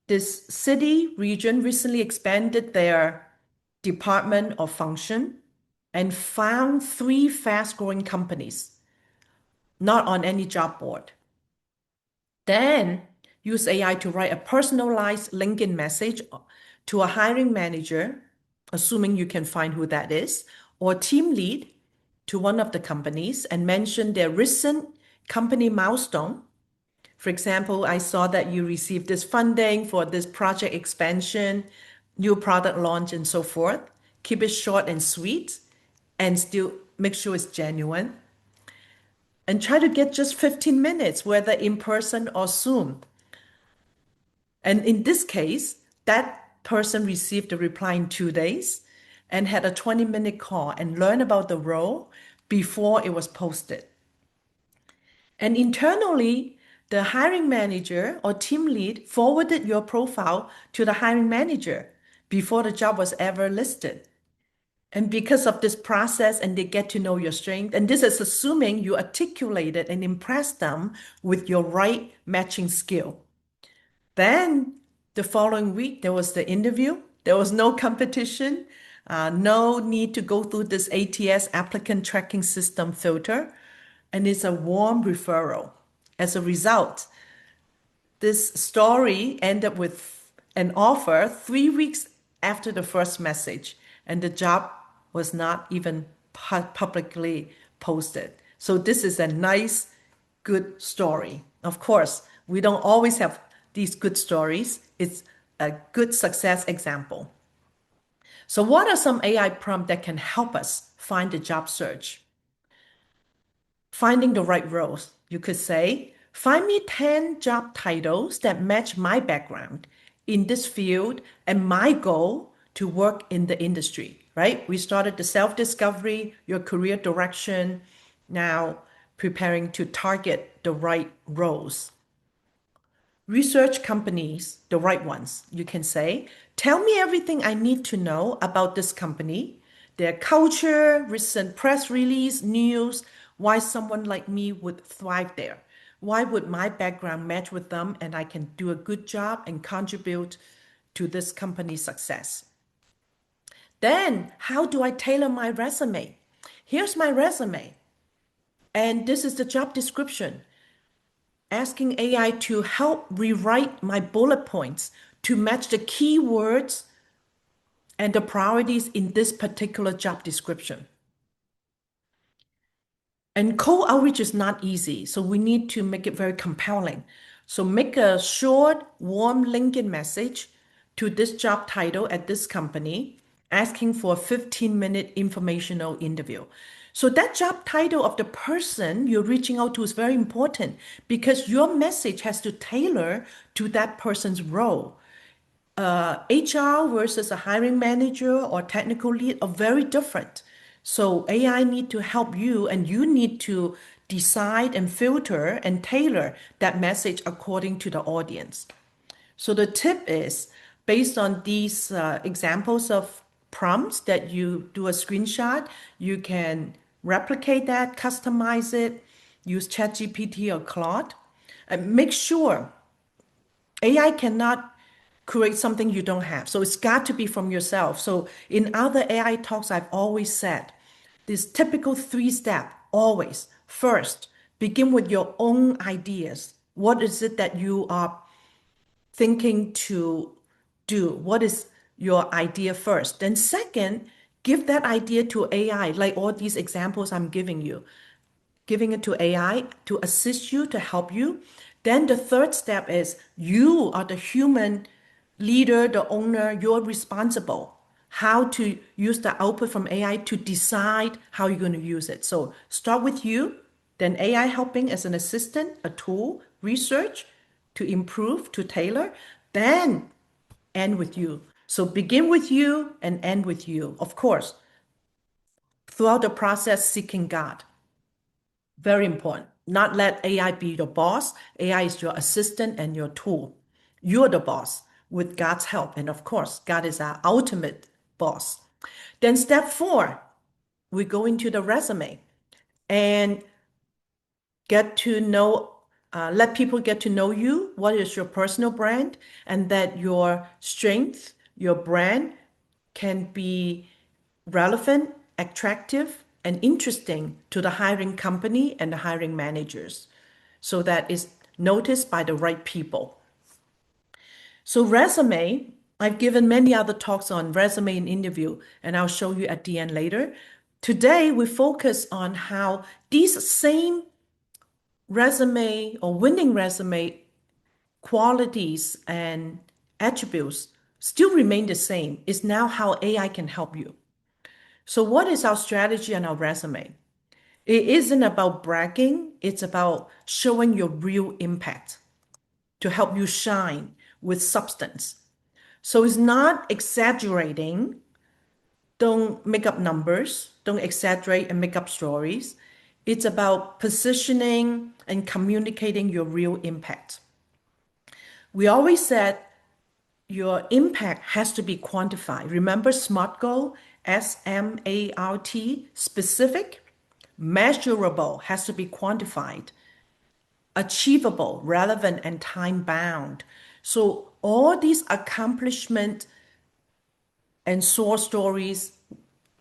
this city region recently expanded their department or function and found 3 fast-growing companies, not on any job board. Then use AI to write a personalized LinkedIn message to a hiring manager, assuming you can find who that is, or team lead to one of the companies and mention their recent company milestone. For example, I saw that you received this funding for this project expansion, new product launch, and so forth. Keep it short and sweet and still make sure it's genuine. And try to get just 15 minutes, whether in person or Zoom. And in this case, that person received a reply in 2 days and had a 20-minute call and learned about the role before it was posted. And internally, the hiring manager or team lead forwarded your profile to the hiring manager before the job was ever listed. And because of this process, and they get to know your strength, and this is assuming you articulated and impressed them with your right matching skill. Then the following week, there was the interview. There was no competition, no need to go through this ATS applicant tracking system filter, and it's a warm referral. As a result, this story ended with an offer 3 weeks after the first message, and the job was not even publicly posted. So this is a nice, good story. Of course, we don't always have these good stories. It's a good success example. So what are some AI prompts that can help us find the job search? Finding the right roles. You could say, find me 10 job titles that match my background in this field and my goal to work in the industry, right? We started the self-discovery, your career direction, now preparing to target the right roles. Research companies, the right ones, you can say, tell me everything I need to know about this company, their culture, recent press release, news, why someone like me would thrive there. Why would my background match with them and I can do a good job and contribute to this company's success? Then, how do I tailor my resume? Here's my resume, and this is the job description. Asking AI to help rewrite my bullet points to match the keywords and the priorities in this particular job description. And cold outreach is not easy, so we need to make it very compelling. So make a short, warm LinkedIn message to this job title at this company, asking for a 15-minute informational interview. So that job title of the person you're reaching out to is very important because your message has to tailor to that person's role. HR versus a hiring manager or technical lead are very different. So AI need to help you, and you need to decide and filter and tailor that message according to the audience. So the tip is, based on these examples of prompts that you do a screenshot, you can replicate that, customize it, use ChatGPT or Claude, and make sure AI cannot create something you don't have. So it's got to be from yourself. So in other AI talks, I've always said this typical 3-step, always. First, begin with your own ideas. What is it that you are thinking to do? What is your idea first? Then second, give that idea to AI, like all these examples I'm giving you, giving it to AI to assist you, to help you. Then the third step is you are the human leader, the owner, you're responsible. How to use the output from AI to decide how you're going to use it. So start with you, then AI helping as an assistant, a tool, research to improve, to tailor, then end with you. So begin with you and end with you. Of course, throughout the process, seeking God. Very important. Not let AI be your boss. AI is your assistant and your tool. You're the boss with God's help. And of course, God is our ultimate boss. Then step 4, we go into the resume and get to know, let people get to know you. What is your personal brand? And that your strength, your brand can be relevant, attractive, and interesting to the hiring company and the hiring managers so that it's noticed by the right people. So resume, I've given many other talks on resume and interview, and I'll show you at the end later. Today, we focus on how these same resume or winning resume qualities and attributes still remain the same. It's now how AI can help you. So what is our strategy on our resume? It isn't about bragging, it's about showing your real impact to help you shine with substance. So it's not exaggerating. Don't make up numbers, don't exaggerate and make up stories. It's about positioning and communicating your real impact. We always said your impact has to be quantified. Remember SMART goal, SMART, specific, measurable, has to be quantified, achievable, relevant, and time bound. So all these accomplishment and source stories,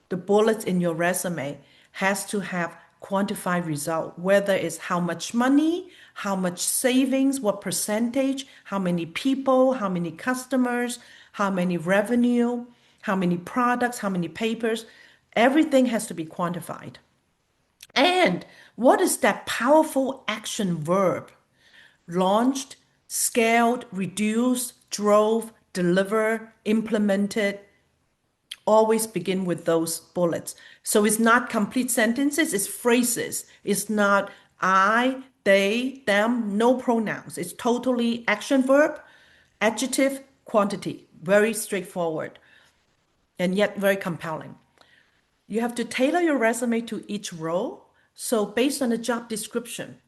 the bullets in your resume has to have quantified result, whether it's how much money, how much savings, what percentage, how many people, how many customers, how many revenue, how many products, how many papers. Everything has to be quantified. And what is that powerful action verb? Launched, scaled, reduced, drove, deliver, implemented. Always begin with those bullets. So it's not complete sentences, it's phrases. It's not I, they, them, no pronouns. It's totally action verb, adjective, quantity. Very straightforward and yet very compelling. You have to tailor your resume to each role. So based on the job description,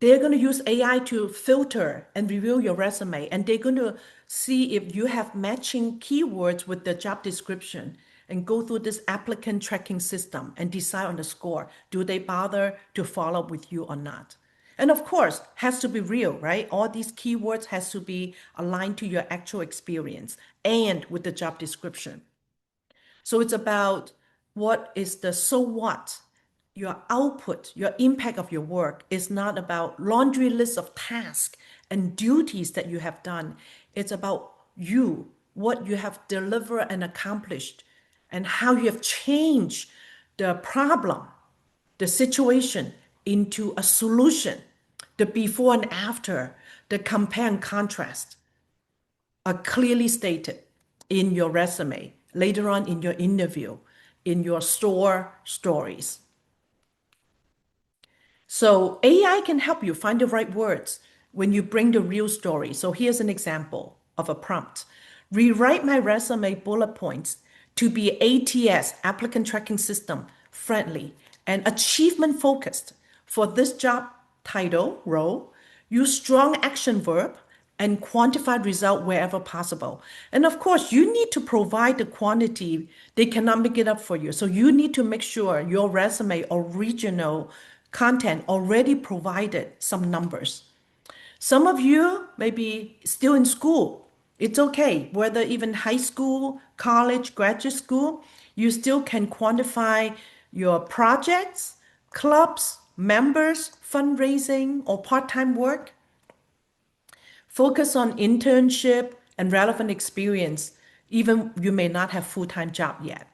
they're going to use AI to filter and review your resume, and they're going to see if you have matching keywords with the job description and go through this applicant tracking system and decide on the score. Do they bother to follow up with you or not? And of course, has to be real, right? All these keywords has to be aligned to your actual experience and with the job description. So it's about what is the so what. Your output, your impact of your work is not about laundry list of tasks and duties that you have done. It's about you, what you have delivered and accomplished, and how you have changed the problem, the situation into a solution, the before and after, the compare and contrast are clearly stated in your resume, later on in your interview, in your store stories. So AI can help you find the right words when you bring the real story. So here's an example of a prompt. Rewrite my resume bullet points to be ATS, applicant tracking system, friendly and achievement focused. For this job title role, use strong action verb and quantified result wherever possible. And of course, you need to provide the quantity. They cannot make it up for you. So you need to make sure your resume original content already provided some numbers. Some of you may be still in school. It's okay, whether even high school, college, graduate school, you still can quantify your projects, clubs, members, fundraising, or part-time work. Focus on internship and relevant experience, even you may not have full-time job yet.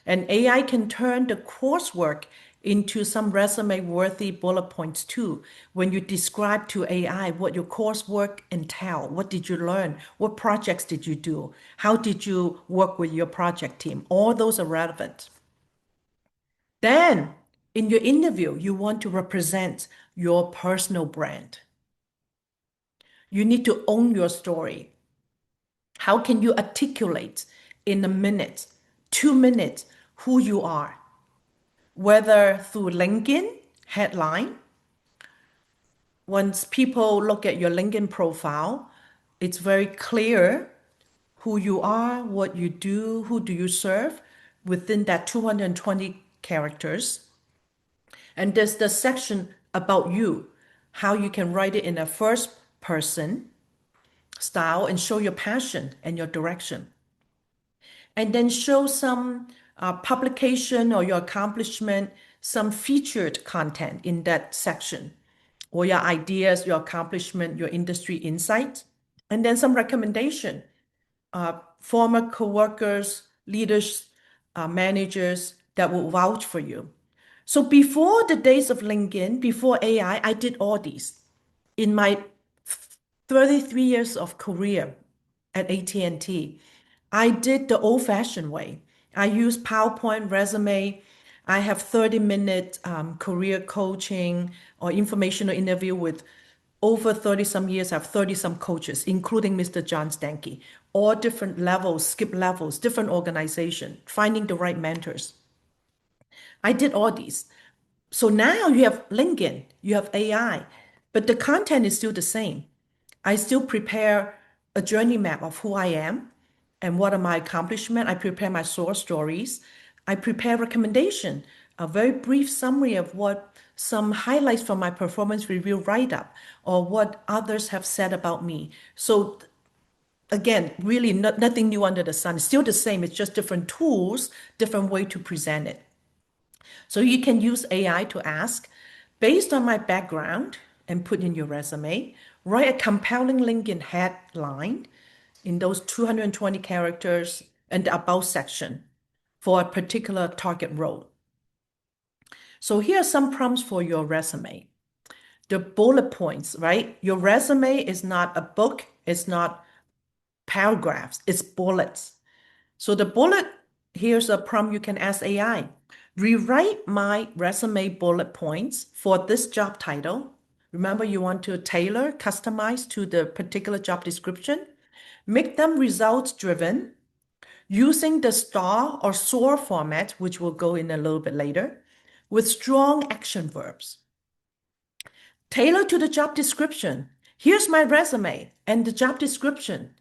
And AI can turn the coursework into some resume-worthy bullet points too. When you describe to AI what your coursework entail, what did you learn, what projects did you do, how did you work with your project team, all those are relevant. Then, in your interview, you want to represent your personal brand. You need to own your story. How can you articulate in a minute, 2 minutes, who you are? Whether through LinkedIn headline, once people look at your LinkedIn profile, it's very clear who you are, what you do, who do you serve within that 220 characters. And there's the section about you, how you can write it in a first person style and show your passion and your direction. And then show some publication or your accomplishment, some featured content in that section, or your ideas, your accomplishment, your industry insight, and then some recommendation, former coworkers, leaders, managers that will vouch for you. So before the days of LinkedIn, before AI, I did all these. In my 33 years of career at AT&T, I did the old-fashioned way. I use PowerPoint resume. I have 30-minute career coaching or informational interview with over 30 some years. I have 30 some coaches, including Mr. John Stanky, all different levels, skip levels, different organization, finding the right mentors. I did all these. So now you have LinkedIn, you have AI, but the content is still the same. I still prepare a journey map of who I am and what are my accomplishments. I prepare my source stories. I prepare recommendation, a very brief summary of what some highlights from my performance review write-up or what others have said about me. So again, really nothing new under the sun. It's still the same. It's just different tools, different way to present it. So you can use AI to ask, based on my background, and put in your resume, write a compelling LinkedIn headline in those 220 characters and the about section for a particular target role. So here are some prompts for your resume. The bullet points, right? Your resume is not a book, it's not paragraphs, it's bullets. So the bullet, here's a prompt you can ask AI. Rewrite my resume bullet points for this job title. Remember, you want to tailor, customize to the particular job description. Make them results driven using the star or SOAR format, which we'll go in a little bit later, with strong action verbs. Tailor to the job description. Here's my resume and the job description.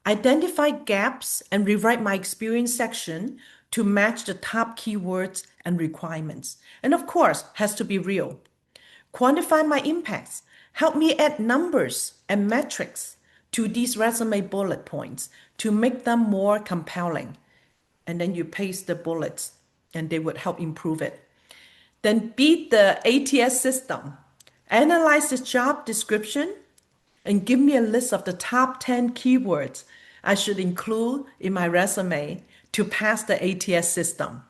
Identify gaps and rewrite my experience section to match the top keywords and requirements. And of course, has to be real. Quantify my impacts. Help me add numbers and metrics to these resume bullet points to make them more compelling. And then you paste the bullets and they would help improve it. Then beat the ATS system. Analyze the job description and give me a list of the top 10 keywords I should include in my resume to pass the ATS system.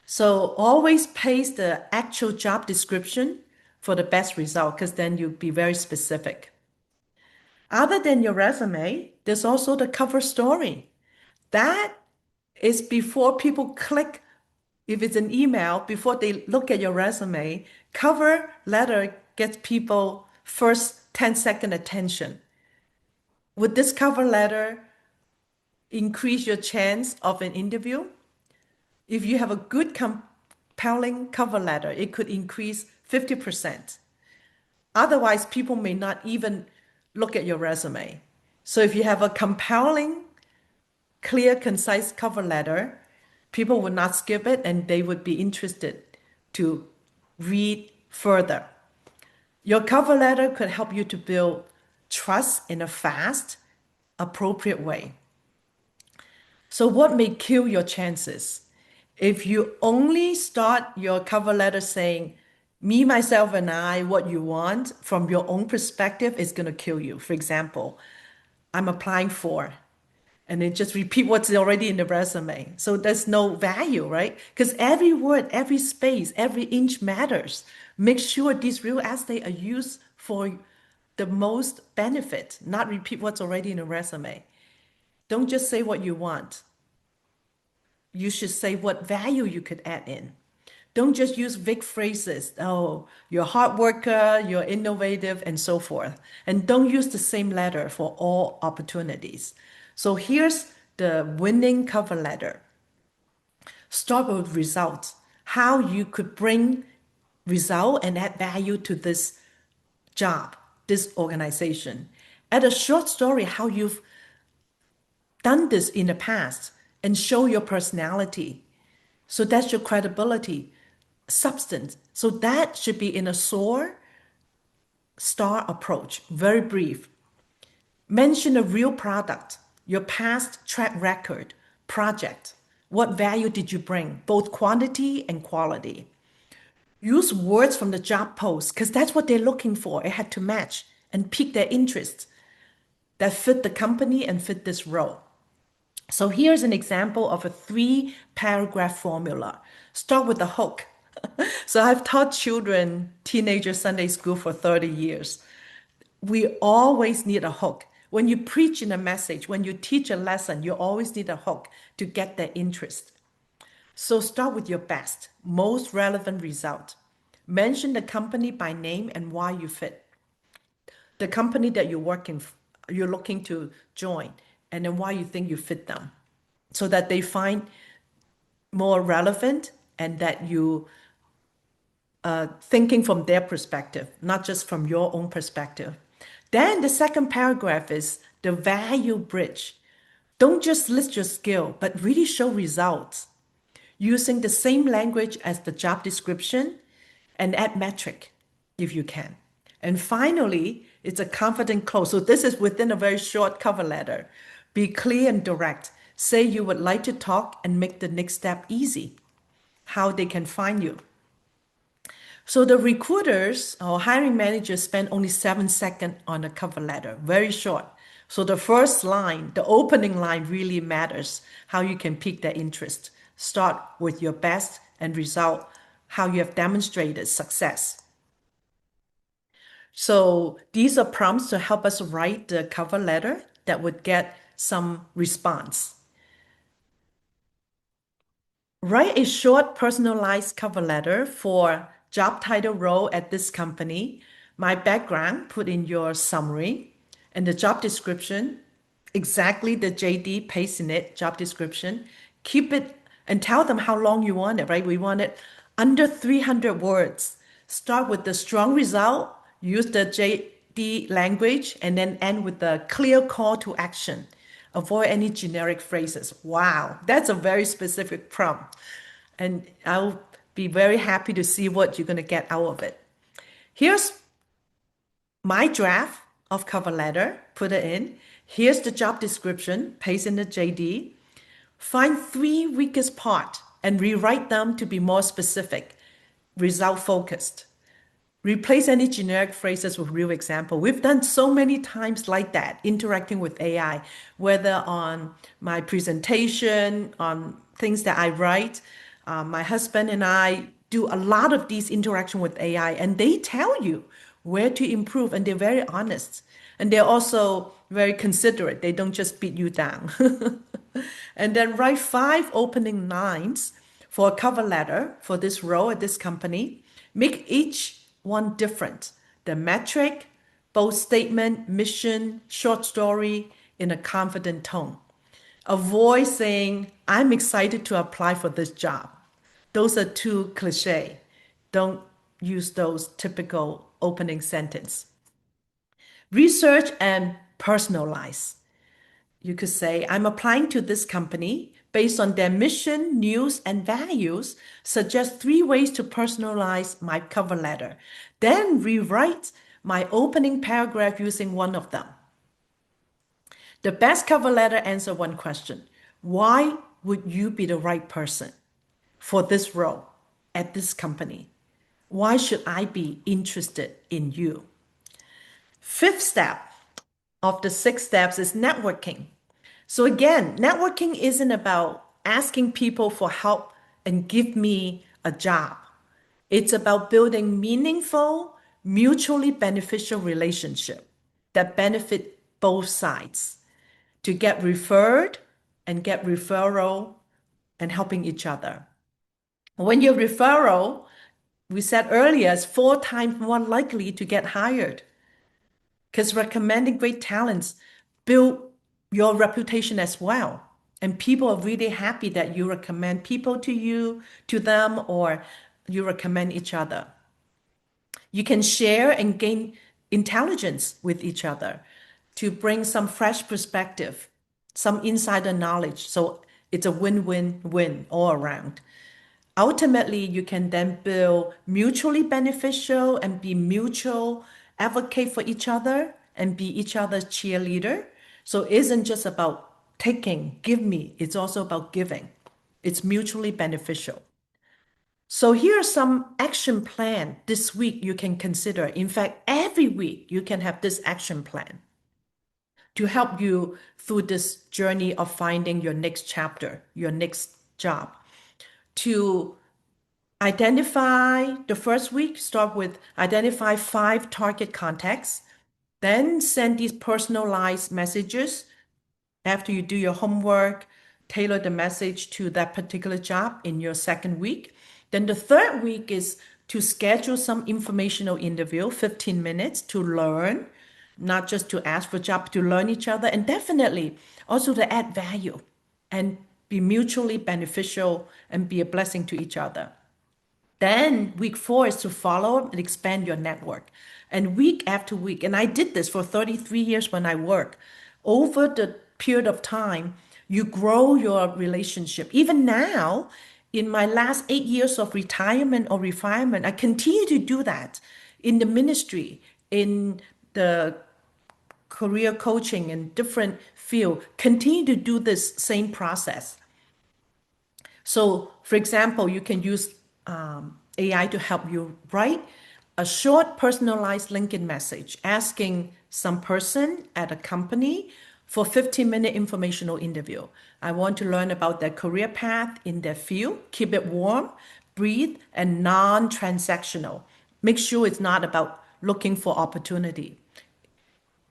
So always paste the actual job description for the best result, because then you'll be very specific. Other than your resume, there's also the cover story. That is before people click, if it's an email, before they look at your resume, cover letter gets people first 10-second attention. Would this cover letter increase your chance of an interview? If you have a good compelling cover letter, it could increase 50%. Otherwise, people may not even look at your resume. So if you have a compelling, clear, concise cover letter, people would not skip it and they would be interested to read further. Your cover letter could help you to build trust in a fast, appropriate way. So what may kill your chances? If you only start your cover letter saying, me, myself, and I, what you want from your own perspective, is going to kill you. For example, I'm applying for, and then just repeat what's already in the resume. So there's no value, right? Because every word, every space, every inch matters. Make sure these real estate are used for the most benefit, not repeat what's already in the resume. Don't just say what you want. You should say what value you could add in. Don't just use vague phrases. Oh, you're a hard worker, you're innovative, and so forth. And don't use the same letter for all opportunities. So here's the winning cover letter. Start with results. How you could bring result and add value to this job, this organization. Add a short story how you've done this in the past and show your personality. So that's your credibility, substance. So that should be in a SOAR star approach, very brief. Mention a real product, your past track record, project. What value did you bring, both quantity and quality? Use words from the job post because that's what they're looking for. It had to match and pique their interest that fit the company and fit this role. So here's an example of a 3-paragraph formula. Start with the hook. So I've taught children, teenager Sunday school for 30 years. We always need a hook. When you preach in a message, when you teach a lesson, you always need a hook to get their interest. So start with your best, most relevant result. Mention the company by name and why you fit. The company that you're looking to join, and then why you think you fit them, so that they find more relevant and that you thinking from their perspective, not just from your own perspective. Then the second paragraph is the value bridge. Don't just list your skill, but really show results using the same language as the job description and add metric if you can. And finally, it's a confident close. So this is within a very short cover letter. Be clear and direct. Say you would like to talk and make the next step easy, how they can find you. So the recruiters or hiring managers spend only 7 seconds on a cover letter, very short. So the first line, the opening line really matters, how you can pique their interest. Start with your best and result, how you have demonstrated success. So these are prompts to help us write the cover letter that would get some response. Write a short personalized cover letter for job title role at this company, my background, put in your summary, and the job description, exactly the JD, paste in it, job description. Keep it and tell them how long you want it, right? We want it under 300 words. Start with the strong result, use the JD language, and then end with the clear call to action. Avoid any generic phrases. Wow, that's a very specific prompt. And I'll be very happy to see what you're going to get out of it. Here's my draft of cover letter, put it in. Here's the job description, paste in the JD. Find 3 weakest parts and rewrite them to be more specific, result focused. Replace any generic phrases with real example. We've done so many times like that, interacting with AI, whether on my presentation, on things that I write. My husband and I do a lot of these interaction with AI, and they tell you where to improve, and they're very honest. And they're also very considerate. They don't just beat you down. And then write 5 opening lines for a cover letter for this role at this company. Make each one different. The metric, bold statement, mission, short story in a confident tone. Avoid saying, I'm excited to apply for this job. Those are too cliche. Don't use those typical opening sentence. Research and personalize. You could say, I'm applying to this company based on their mission, news, and values. Suggest 3 ways to personalize my cover letter. Then rewrite my opening paragraph using one of them. The best cover letter answer one question. Why would you be the right person for this role at this company? Why should I be interested in you? 5th step of the 6 steps is networking. So again, networking isn't about asking people for help and give me a job. It's about building meaningful, mutually beneficial relationship that benefit both sides, to get referred and get referral and helping each other. When you're referral, we said earlier, is 4 times more likely to get hired, because recommending great talents build your reputation as well. And people are really happy that you recommend people to you, to them, or you recommend each other. You can share and gain intelligence with each other to bring some fresh perspective, some insider knowledge. So it's a win-win-win all around. Ultimately, you can then build mutually beneficial and be mutual advocate for each other and be each other's cheerleader. So it isn't just about taking, give me, it's also about giving. It's mutually beneficial. So here's some action plan this week you can consider. In fact, every week you can have this action plan to help you through this journey of finding your next chapter, your next job. To identify the first week, start with identify 5 target contacts, then send these personalized messages after you do your homework, tailor the message to that particular job in your second week. Then the third week is to schedule some informational interview, 15 minutes to learn, not just to ask for a job, to learn each other, and definitely also to add value and be mutually beneficial and be a blessing to each other. Then week 4 is to follow and expand your network. And week after week, and I did this for 33 years when I work, over the period of time, you grow your relationship. Even now, in my last 8 years of retirement or refinement, I continue to do that in the ministry, in the career coaching in different field, continue to do this same process. So, for example, you can use AI to help you write a short personalized LinkedIn message asking some person at a company for 15-minute informational interview. I want to learn about their career path in their field. Keep it warm, breathe, and non-transactional. Make sure it's not about looking for opportunity.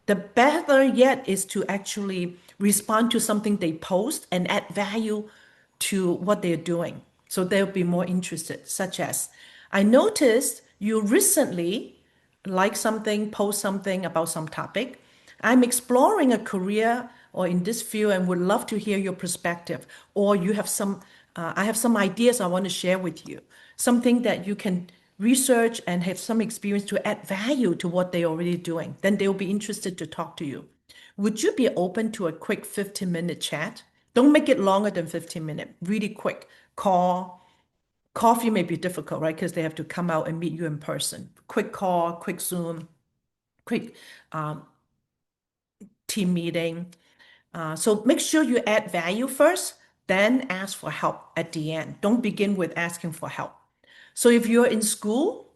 The better yet is to actually respond to something they post and add value to what they're doing. So they'll be more interested, such as, I noticed you recently like something, post something about some topic. I'm exploring a career or in this field and would love to hear your perspective. Or you have I have some ideas I want to share with you. Something that you can research and have some experience to add value to what they're already doing. Then they'll be interested to talk to you. Would you be open to a quick 15-minute chat? Don't make it longer than 15 minutes, really quick. Call. Coffee may be difficult, right? Because they have to come out and meet you in person. Quick call, quick Zoom, quick team meeting. So make sure you add value first, then ask for help at the end. Don't begin with asking for help. So if you're in school,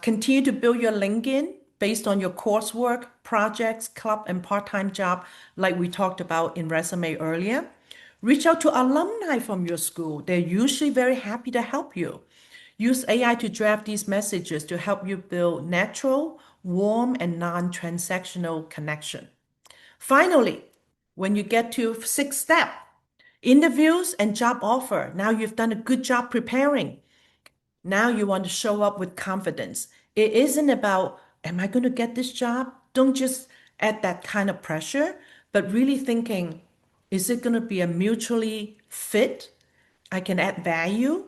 continue to build your LinkedIn based on your coursework, projects, club, and part-time job, like we talked about in resume earlier. Reach out to alumni from your school. They're usually very happy to help you. Use AI to draft these messages to help you build natural, warm, and non-transactional connection. Finally, when you get to 6th step, interviews and job offer. Now you've done a good job preparing. Now you want to show up with confidence. It isn't about, am I going to get this job? Don't just add that kind of pressure, but really thinking, is it going to be a mutually fit? I can add value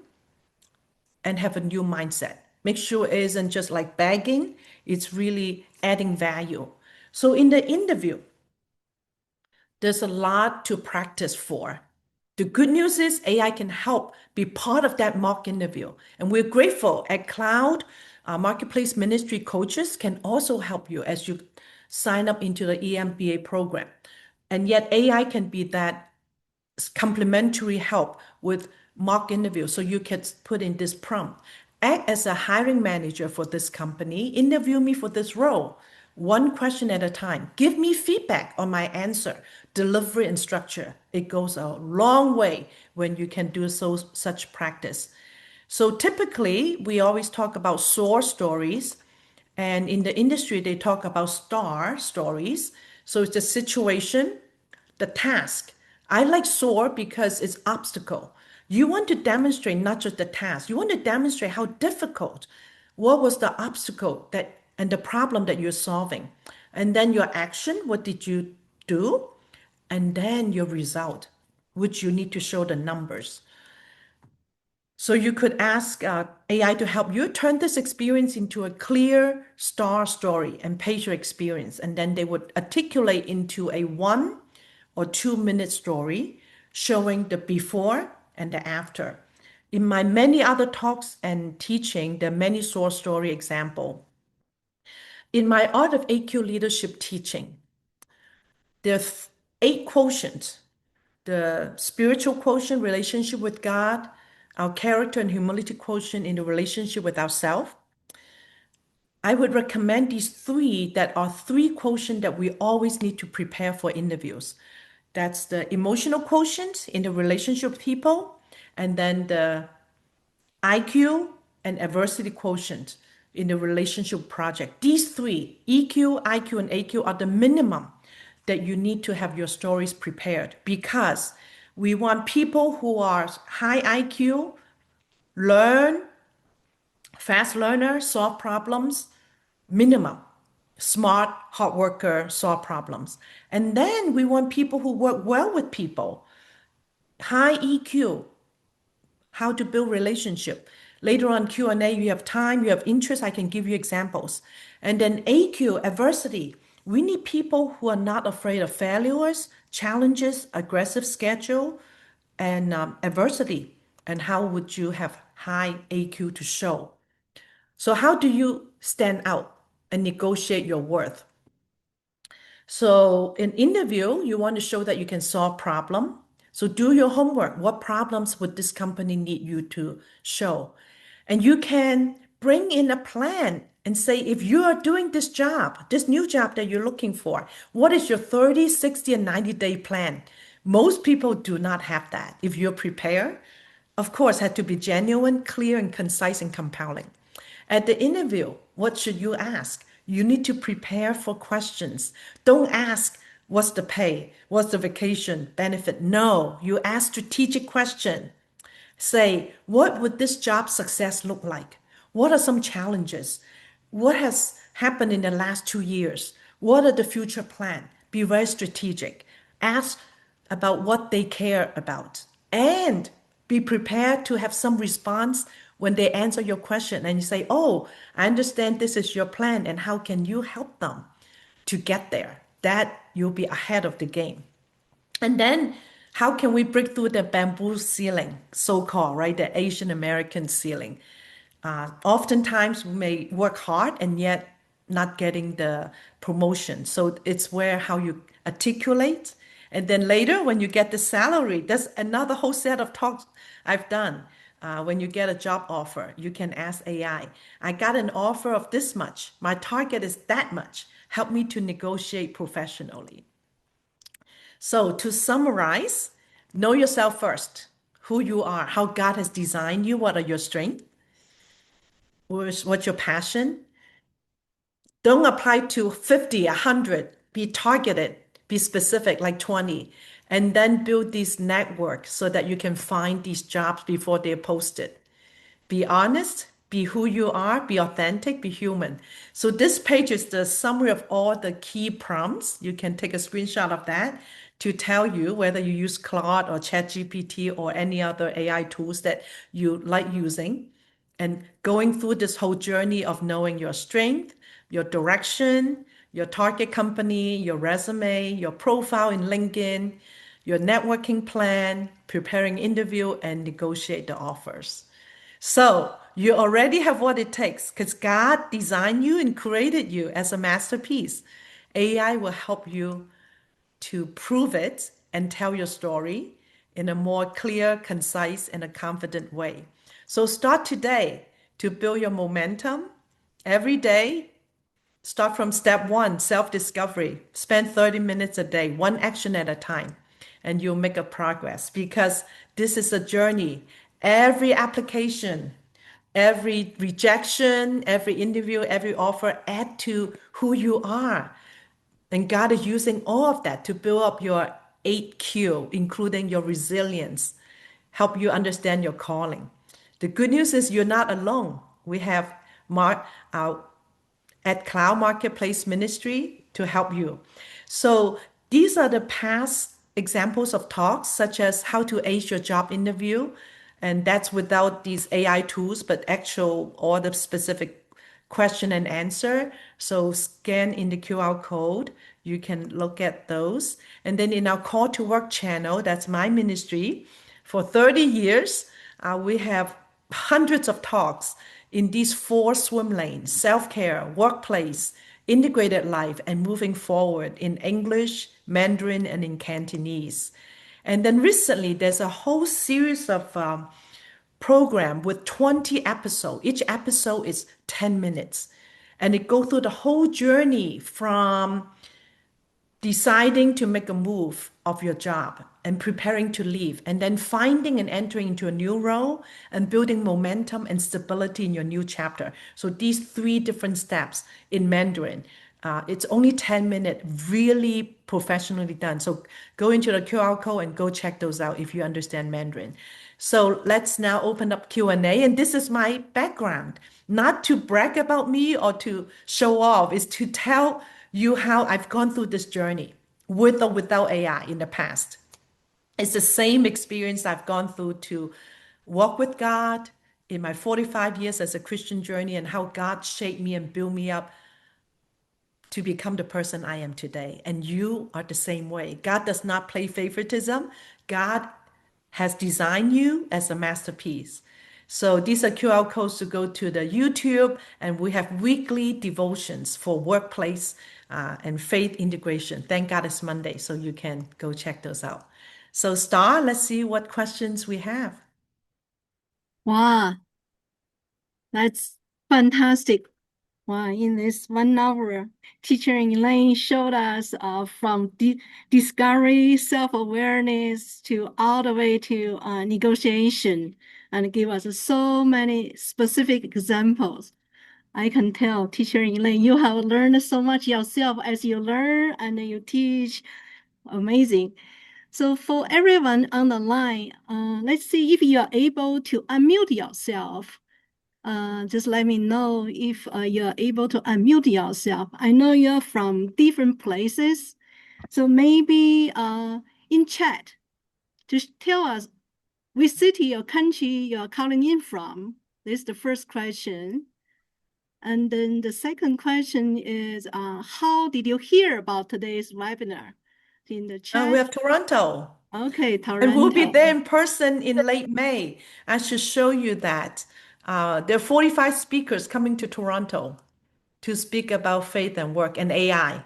and have a new mindset. Make sure it isn't just like begging, it's really adding value. So in the interview, there's a lot to practice for. The good news is AI can help be part of that mock interview. And we're grateful at Cloud, Marketplace Ministry coaches can also help you as you sign up into the EMBA program. And yet AI can be that complementary help with mock interview. So you can put in this prompt. Act as a hiring manager for this company. Interview me for this role. One question at a time. Give me feedback on my answer, delivery, and structure. It goes a long way when you can do such practice. So typically, we always talk about SOAR stories. And in the industry, they talk about STAR stories. So it's the situation, the task. I like SOAR because it's obstacle. You want to demonstrate not just the task, you want to demonstrate how difficult, what was the obstacle that and the problem that you're solving. And then your action, what did you do? And then your result, which you need to show the numbers. So you could ask AI to help you turn this experience into a clear STAR story and page your experience. And then they would articulate into a 1 or 2 minute story showing the before and the after. In my many other talks and teaching, there are many source story examples. In my Art of AQ Leadership teaching, there are 8 quotients. The spiritual quotient, relationship with God, our character and humility quotient in the relationship with ourselves. I would recommend these 3 that are 3 quotients that we always need to prepare for interviews. That's the emotional quotient in the relationship with people, and then the IQ and adversity quotient in the relationship project. These 3, EQ, IQ, and AQ, are the minimum that you need to have your stories prepared, because we want people who are high IQ, learn, fast learner, solve problems, minimum. Smart, hard worker, solve problems. And then we want people who work well with people, high EQ, how to build relationship, Later on Q&A, you have time, you have interest, I can give you examples. And then AQ, adversity. We need people who are not afraid of failures, challenges, aggressive schedule, and adversity. And how would you have high AQ to show? So how do you stand out and negotiate your worth? So in interview, you want to show that you can solve problem. So do your homework. What problems would this company need you to show? And you can bring in a plan and say, if you are doing this job, this new job that you're looking for, what is your 30, 60, and 90-day plan? Most people do not have that. If you're prepared, of course, had to be genuine, clear, and concise and compelling. At the interview, what should you ask? You need to prepare for questions. Don't ask, what's the pay? What's the vacation benefit? No, you ask strategic question. Say, what would this job success look like? What are some challenges? What has happened in the last 2 years? What are the future plans? Be very strategic. Ask about what they care about. And be prepared to have some response when they answer your question and you say, oh, I understand this is your plan and how can you help them to get there? That you'll be ahead of the game. And then how can we break through the bamboo ceiling, so-called, right? The Asian American ceiling. Oftentimes we may work hard and yet not getting the promotion. So it's where how you articulate. And then later when you get the salary, that's another whole set of talks I've done. When you get a job offer, you can ask AI, I got an offer of this much. My target is that much. Help me to negotiate professionally. So to summarize, know yourself first, who you are, how God has designed you, what are your strengths, what's your passion. Don't apply to 50, 100, be targeted, be specific, like 20, and then build this network so that you can find these jobs before they're posted. Be honest, be who you are, be authentic, be human. So this page is the summary of all the key prompts. You can take a screenshot of that to tell you whether you use Claude or ChatGPT or any other AI tools that you like using. And going through this whole journey of knowing your strength, your direction, your target company, your resume, your profile in LinkedIn, your networking plan, preparing interview, and negotiate the offers. So you already have what it takes because God designed you and created you as a masterpiece. AI will help you to prove it and tell your story in a more clear, concise, and a confident way. So start today to build your momentum every day. Start from step one, self-discovery. Spend 30 minutes a day, one action at a time, and you'll make a progress because this is a journey. Every application, every rejection, every interview, every offer add to who you are. And God is using all of that to build up your 8Q, including your resilience, help you understand your calling. The good news is you're not alone. We have at Cloud Marketplace Ministry to help you. So these are the past examples of talks, such as how to ace your job interview. And that's without these AI tools, but actual all the specific question and answer. So scan in the QR code. You can look at those. And then in our Call to Work channel, that's my ministry. For 30 years, we have hundreds of talks in these 4 swim lanes: self-care, workplace, integrated life, and moving forward in English, Mandarin, and in Cantonese. And then recently, there's a whole series of program with 20 episodes. Each episode is 10 minutes. And it goes through the whole journey from deciding to make a move of your job and preparing to leave, and then finding and entering into a new role and building momentum and stability in your new chapter. So these 3 different steps in Mandarin. It's only 10 minutes, really professionally done. So go into the QR code and go check those out if you understand Mandarin. So let's now open up Q&A. And this is my background, not to brag about me or to show off, is to tell you how I've gone through this journey with or without AI in the past. It's the same experience I've gone through to walk with God, in my 45 years as a Christian journey and how God shaped me and built me up to become the person I am today. And you are the same way. God does not play favoritism. God has designed you as a masterpiece. So these are QR codes to go to the YouTube, and we have weekly devotions for workplace and faith integration. Thank God it's Monday, so you can go check those out. So, Star, let's see what questions we have. Wow, that's fantastic. Wow, in this 1 hour, Teacher Elaine showed us from discovery, self-awareness to all the way to negotiation, and give us so many specific examples. I can tell, Teacher Elaine, you have learned so much yourself as you learn and you teach. Amazing. So for everyone on the line, let's see if you are able to unmute yourself. Just let me know if you're able to unmute yourself. I know you're from different places, so maybe in chat, just tell us which city or country you're calling in from. This is the first question. And then the second question is, how did you hear about today's webinar? In the chat. We have Toronto. Okay, And we'll be Toronto. there in person in late May. I should show you that. There are 45 speakers coming to Toronto to speak about faith and work and AI.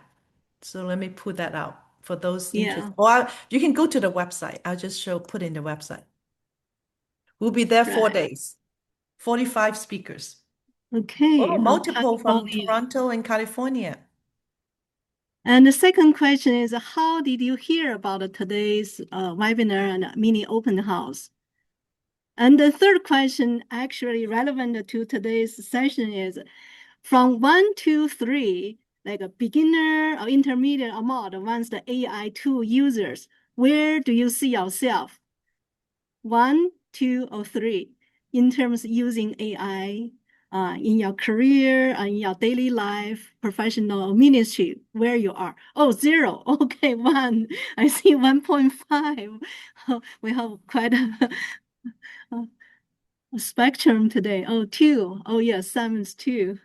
So let me put that out for those Yeah, interested. Or you can go to the website. I'll just put in the website. We'll be there 4 days, 45 speakers. okay. Oh, multiple from California. Toronto and California. And the second question is, how did you hear about today's webinar and mini open house? And the third question, actually relevant to today's session, is from 1 to 3, like a beginner or intermediate or more advanced AI tool users, where do you see yourself? 1, 2, or 3 in terms of using AI in your career, in your daily life, professional ministry, where you are. Oh, 0. Okay, 1. I see 1.5. We have quite a spectrum today. Oh, 2. Oh, yes, Simon's 2.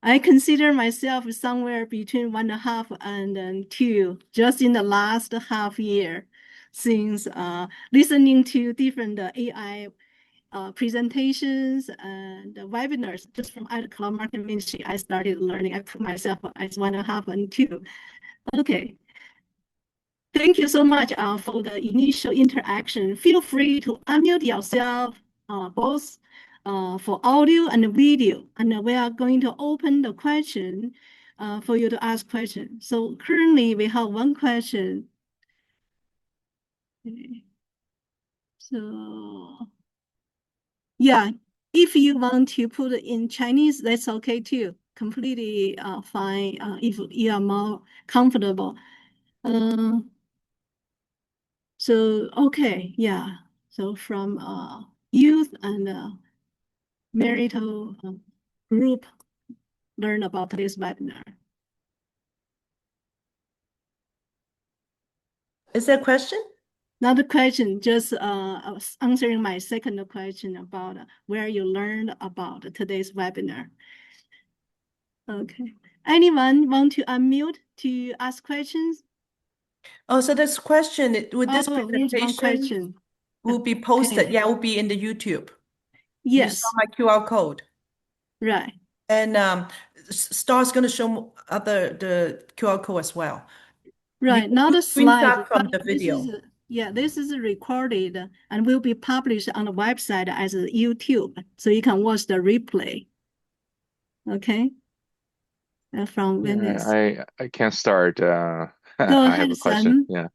I consider myself somewhere between 1.5 and 2, just in the last half year, since listening to different AI presentations and webinars just from Ida Cloud Market Ministry. I started learning. I put myself as 1.5 and 2. Okay. Thank you so much for the initial interaction. Feel free to unmute yourself, both for audio and video. And we are going to open the question for you to ask questions. So currently we have one question. Okay. So yeah, if you want to put it in Chinese, that's okay too. Completely fine if you are more comfortable. So okay, yeah. So from youth and marital group learn about this webinar. Is there a question? Not a question, just answering my second question about where you learned about today's webinar. Okay. Anyone want to unmute to ask questions? Oh, so this question with this Oh, there's one presentation question. will be posted. Okay. Yeah, it will be in the YouTube. You saw Yes, my QR code. right. And Star's going to show the QR code as well. Right, not a slide, Screenshot from but the video. this is recorded and will be published on the website as a YouTube, so you can watch the replay. Okay. From Venice. I can start. Go I have ahead, a question. Simon. Yeah.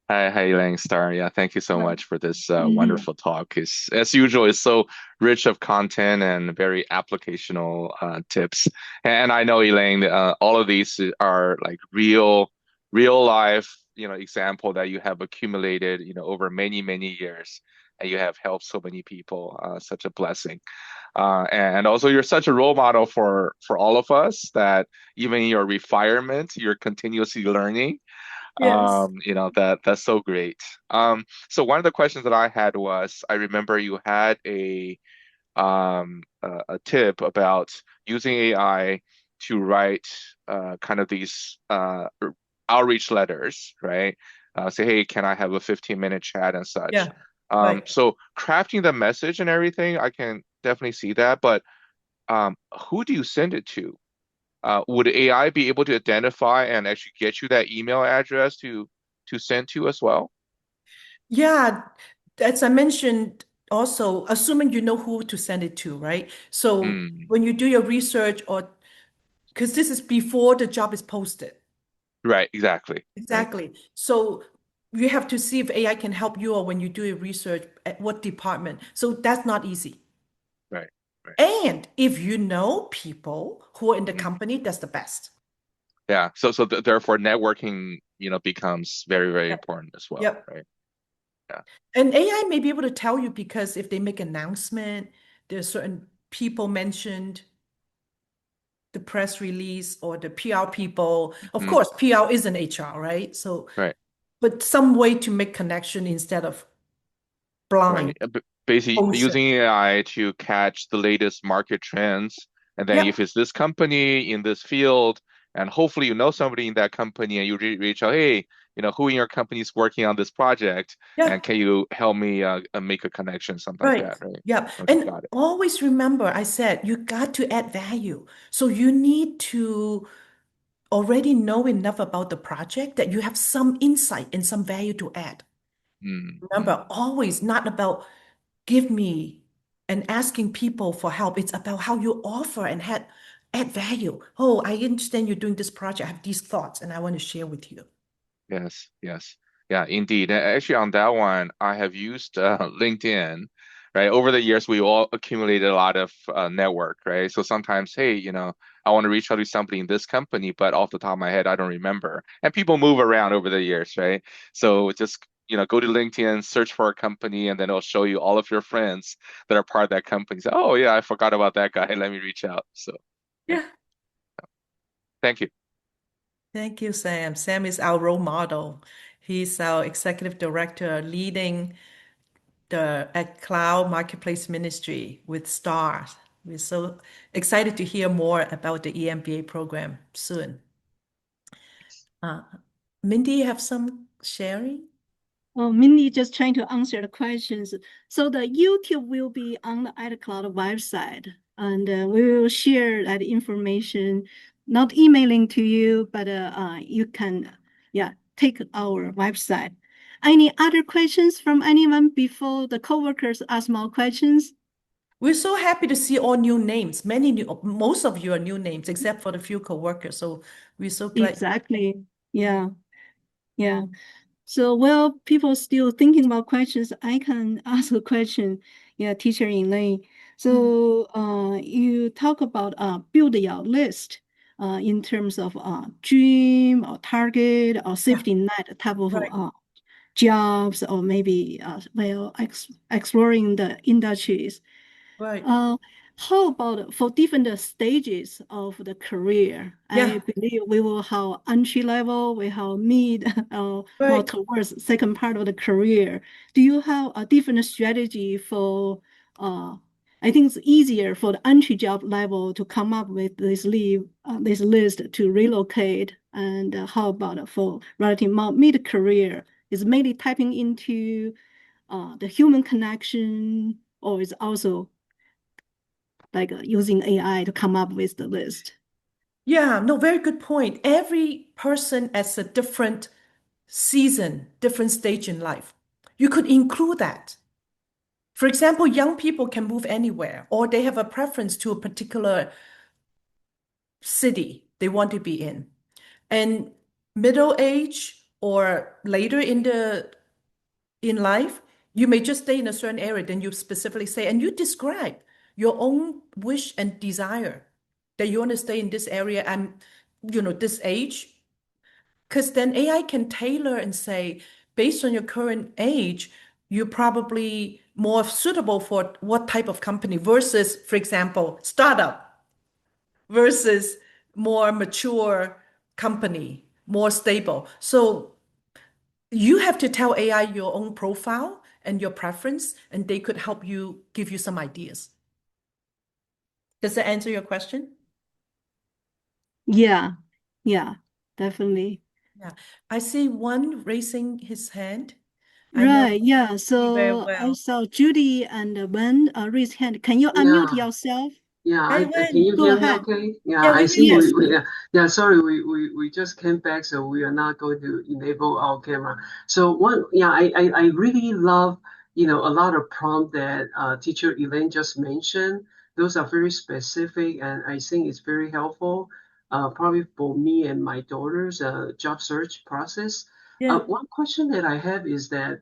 Hi, Elaine Star. Yeah, thank you so much for this wonderful talk. It's, as usual, it's so rich of content and very applicational tips. And I know, Elaine, all of these are like real life, example that you have accumulated, over many, many years, and you have helped so many people. Such a blessing. And also, you're such a role model for all of us that even in your refinement, you're continuously learning. Yes. That's so great. So one of the questions that I had was, I remember you had a a tip about using AI to write kind of these outreach letters, right? Say, hey, can I have a 15-minute chat and such? Yeah, right. So crafting the message and everything, I can definitely see that, but who do you send it to? Would AI be able to identify and actually get you that email address to send to as well? Yeah, as I mentioned, also assuming you know who to send it to, right? So Mm, when you do your research, or because this is before the job is posted. right, exactly. Right, Exactly. So you have to see if AI can help you, or when you do your research, at what department. So that's not easy. right, right. And if you know people who are in the Mhm. company, that's the best. Yeah. So therefore networking, becomes very, very Yep. important as well, Yep. right? Yeah. And AI may be able to tell you, because if they make announcement, there's certain people mentioned, the press release or the PR people. Of Mhm. course, PR isn't HR, right? So, Right. but some way to make connection instead of Right. blind Basically ocean. using AI to catch the latest market trends. And then if Yep. it's this company in this field, and hopefully you know somebody in that company and you reach out, hey, who in your company is working on this project, and Yeah. can you help me make a connection, something like Right. that, right? Yep. Okay, And got it. always remember, I said you got to add value. So you need to already know enough about the project that you have some insight and some value to add. Mm, mm. Remember, always not about give me and asking people for help. It's about how you offer and add value. Oh, I understand you're doing this project. I have these thoughts and I want to share with you. Yes, yes. Yeah, indeed. Actually, on that one, I have used LinkedIn, right? Over the years, we all accumulated a lot of network, right? So sometimes, hey, I want to reach out to somebody in this company, but off the top of my head, I don't remember. And people move around over the years, right? So just, go to LinkedIn, search for a company, and then it'll show you all of your friends that are part of that company. So, oh, yeah, I forgot about that guy. Let me reach out. So, yeah, Yeah. thank you. Thank you, Sam. Sam is our role model. He's our executive director leading the at Cloud Marketplace Ministry with Stars. We're so excited to hear more about the EMBA program soon. Uh, Mindy, you have some sharing? Oh, Mindy just trying to answer the questions. So the YouTube will be on the iCloud website, and we will share that information, not emailing to you, but you can, yeah, take our website. Any other questions from anyone before the coworkers ask more questions? We're so happy to see all new names. Most of you are new names, except for the few coworkers. So we're so glad. Exactly. Yeah. Yeah. So while people still thinking about questions, I can ask a question. Yeah, Teacher Elaine. Mm. So you talk about build your list in terms of dream or target or Yeah, safety net type of right, jobs, or maybe exploring the industries. right. Uh, how about for different stages of the career? I Yeah, believe we will have entry level, we have mid, more right. towards second part of the career. Do you have a different strategy for, I think it's easier for the entry job level to come up with this list to relocate. And how about for relative mid career? Is mainly typing into the human connection, or is also like using AI to come up with the list. Yeah, no, very good point. Every person has a different season, different stage in life. You could include that. For example, young people can move anywhere, or they have a preference to a particular city they want to be in. And middle age or later in life, you may just stay in a certain area, then you specifically say, and you describe your own wish and desire that you want to stay in this area and this age. Because then AI can tailor and say, based on your current age, you're probably more suitable for what type of company versus, for example, startup versus more mature company, more stable. So you have to tell AI your own profile and your preference, and they could help you give you some ideas. Does that answer your question? Yeah, yeah, definitely. Yeah. I see one raising his hand. I know Right, yeah. you very So I well. saw Judy and Ben raise hand. Can you unmute Yeah, yourself? yeah. Hey, Can Wen. you Go hear me ahead. okay? Yeah, Yeah, I we hear see you. Yes. yeah, sorry, we just came back, so we are not going to enable our camera. So yeah, I really love, a lot of prompt that teacher Elaine just mentioned. Those are very specific, and I think it's very helpful, probably for me and my daughter's job search process. Yeah, One question that I have is that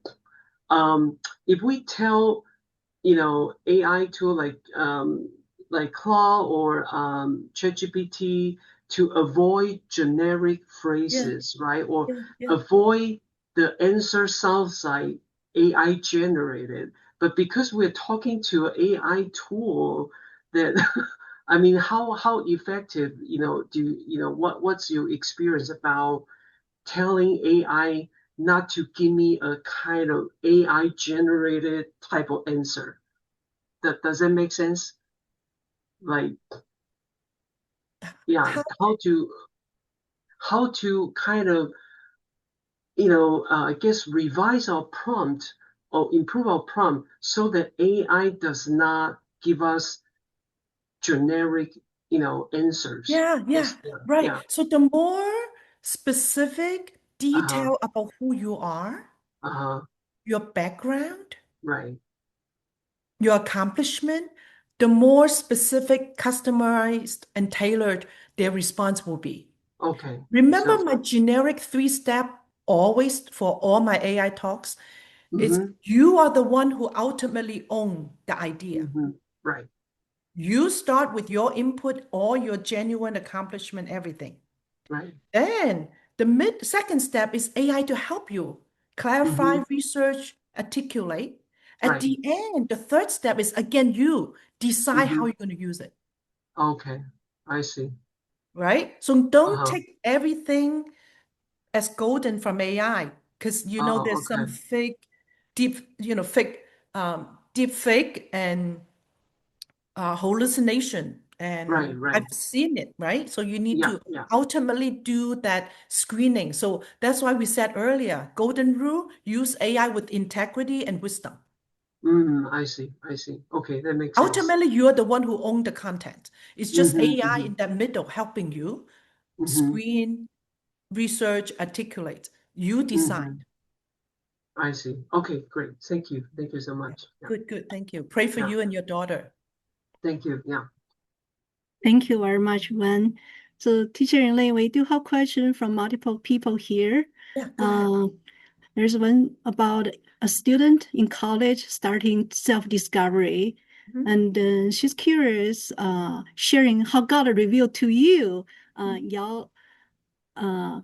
if we tell AI tool like Claude or ChatGPT to avoid generic yeah, phrases, right? Or yeah, yeah. avoid the answer sounds like AI generated. But because we're talking to an AI tool that I mean, how effective, what's your experience about telling AI not to give me a kind of AI generated type of answer? Does that make sense? Like, yeah, How, how to kind of, I guess revise our prompt or improve our prompt so that AI does not give us generic, answers. yeah, yeah, Yes, yeah, right. yeah. So the more specific Uh-huh, detail about who you are, uh-huh, your background, right. your accomplishment, the more specific, customized, and tailored their response will be. Okay. Remember So, my generic three-step always for all my AI talks? It's mm-hmm, you are the one who ultimately own the idea. mm-hmm, right, You start with your input, all your genuine accomplishment, everything. right. Then the second step is AI to help you Mm-hmm, clarify, research, articulate. At right. the end, the third step is again you decide Mm-hmm. how you're going to use it, Okay. I see. right? So don't Uh-huh. take everything as golden from AI because Oh, there's some okay. fake, deep fake and hallucination. Right, And I've right. seen it, right? So you need Yeah, to yeah. ultimately do that screening. So that's why we said earlier, golden rule, use AI with integrity and wisdom. I see. I see. Okay, that makes sense. Ultimately, you're the one who own the content. It's just Mm-hmm, AI mm-hmm, in the middle helping you mm-hmm, screen, research, articulate. You decide. mm-hmm. I see. Okay, great. Thank you. Thank you so Yeah. much. Yeah, Good, good. Thank you. Pray for yeah. you and your daughter. Thank you. Yeah. Thank you very much, Wen. So, Teacher Elaine, we do have questions from multiple people here. Yeah, go ahead. There's one about a student in college starting self-discovery, Mhm, and she's curious, sharing how God revealed to you, mhm. your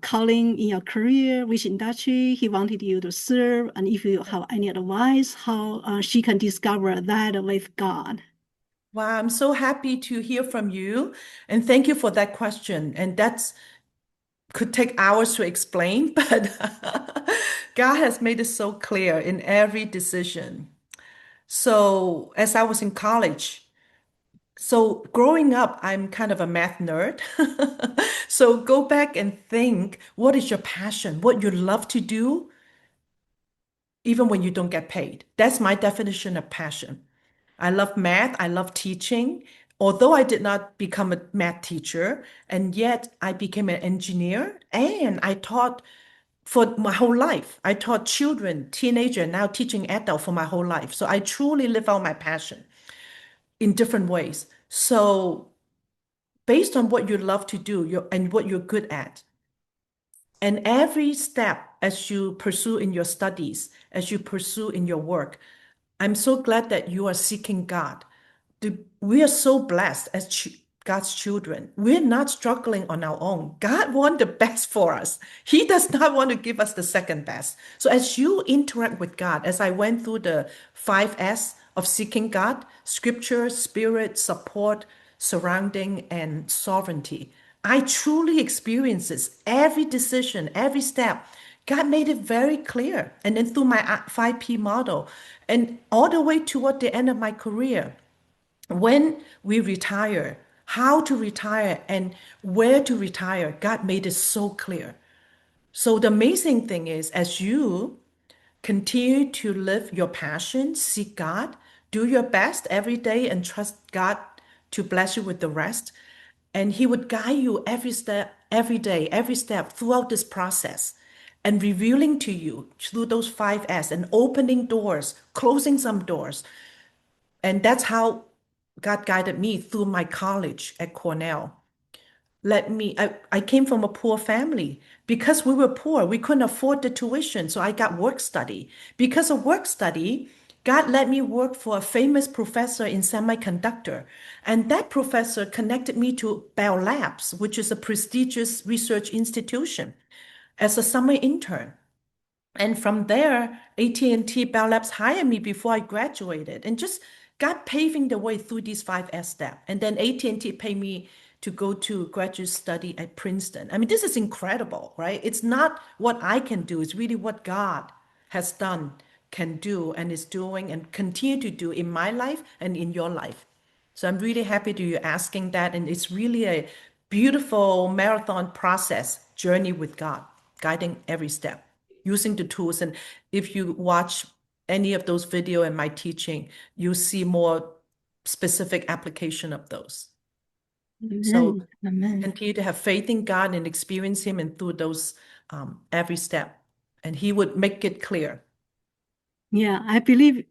calling in your career, which industry He wanted you to serve, and if you have any advice, how she can discover that with God. Wow, I'm so happy to hear from you. And thank you for that question. And that's could take hours to explain, but God has made it so clear in every decision. So as I was in college, so growing up, I'm kind of a math nerd. So go back and think, what is your passion? What you love to do, even when you don't get paid. That's my definition of passion. I love math. I love teaching. Although I did not become a math teacher, and yet I became an engineer and I taught for my whole life. I taught children, teenager, now teaching adult for my whole life. So I truly live out my passion in different ways. So based on what you love to do and what you're good at, and every step as you pursue in your studies, as you pursue in your work, I'm so glad that you are seeking God. We are so blessed as God's children. We're not struggling on our own. God wants the best for us. He does not want to give us the second best. So as you interact with God, as I went through the 5S of seeking God, scripture, spirit, support, surrounding, and sovereignty, I truly experience this. Every decision, every step, God made it very clear. And then through my 5P model, and all the way toward the end of my career, when we retire, how to retire and where to retire, God made it so clear. So the amazing thing is, as you continue to live your passion, seek God, do your best every day, and trust God to bless you with the rest. And He would guide you every step, every day, every step throughout this process and revealing to you through those 5S and opening doors, closing some doors. And that's how God guided me through my college at Cornell. I came from a poor family. Because we were poor, we couldn't afford the tuition. So I got work study. Because of work study, God let me work for a famous professor in semiconductor. And that professor connected me to Bell Labs, which is a prestigious research institution, as a summer intern. And from there, AT&T Bell Labs hired me before I graduated and just got paving the way through these 5S steps. And then AT&T paid me to go to graduate study at Princeton. I mean, this is incredible, right? It's not what I can do. It's really what God has done, can do, and is doing and continue to do in my life and in your life. So I'm really happy to you asking that. And it's really a beautiful marathon process, journey with God, guiding every step, using the tools. And if you watch any of those video and my teaching, you see more specific application of those. So Amen. Amen. continue to have faith in God and experience Him and through those every step. And He would make it clear. Yeah, I believe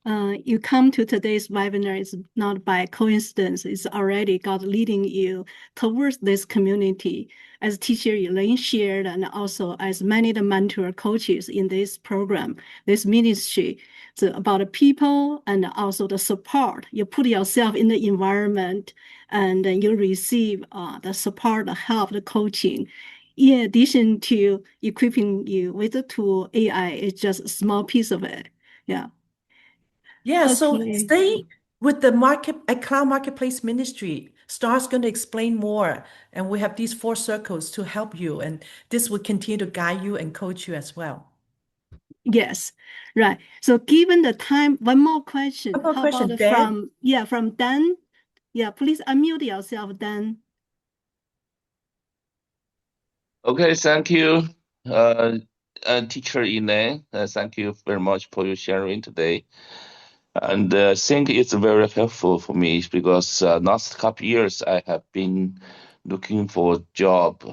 you come to today's webinar is not by coincidence. It's already God leading you towards this community. As Teacher Elaine shared, and also as many of the mentor coaches in this program, this ministry, it's about the people and also the support. You put yourself in the environment and then you receive the support, the help, the coaching. In addition to equipping you with the tool, AI is just a small piece of it. Yeah. Yeah, so Okay. stay with the market at Cloud Marketplace Ministry. Star's going to explain more, and we have these 4 circles to help you, and this will continue to guide you and coach you as well. Yes, right. So given the time, one more question. One more How question, about Dan? from Dan? Yeah, please unmute yourself, Dan. Okay, thank you, Teacher Elaine. Thank you very much for your sharing today. And I think it's very helpful for me because last couple years I have been looking for a job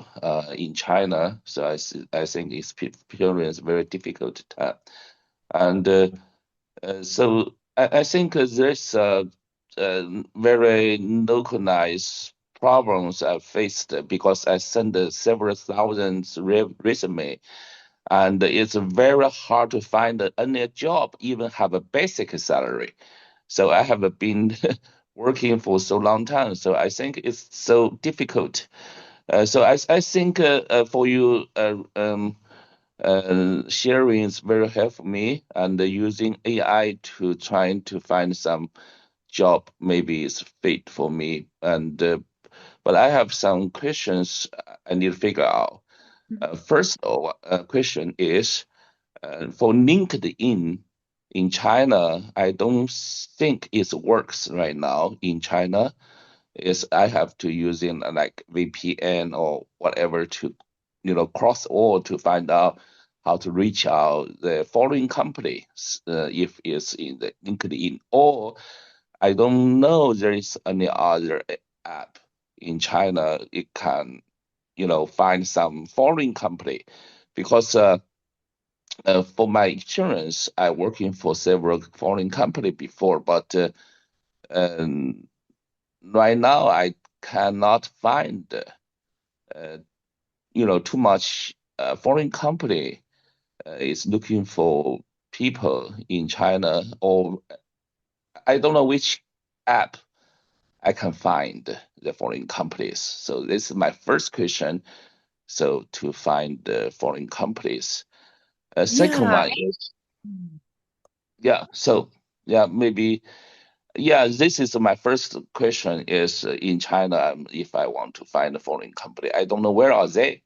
in China. So I think it's experience very difficult time. And so I think there's very localized problems I faced because I sent several thousands resume, and it's very hard to find any job, even have a basic salary. So I have been working for so long time, so I think it's so difficult. So I think for you sharing is very helpful me, and using AI to trying to find some job maybe is fit for me. And but I have some questions I need to figure out. First of all, question is for LinkedIn in China. I don't think it works right now in China. Is I have to use in like VPN or whatever to, cross all to find out how to reach out the foreign companies if it's in the LinkedIn, or I don't know there is any other app in China it can, find some foreign company, because for my experience, I working for several foreign company before, but um, right now I cannot find too much foreign company is looking for people in China, or I don't know which app I can find the foreign companies. So this is my first question. So to find the foreign companies. Second Yeah. one is, yeah, so yeah, maybe, yeah, this is my first question is in China, if I want to find a foreign company, I don't know where are they,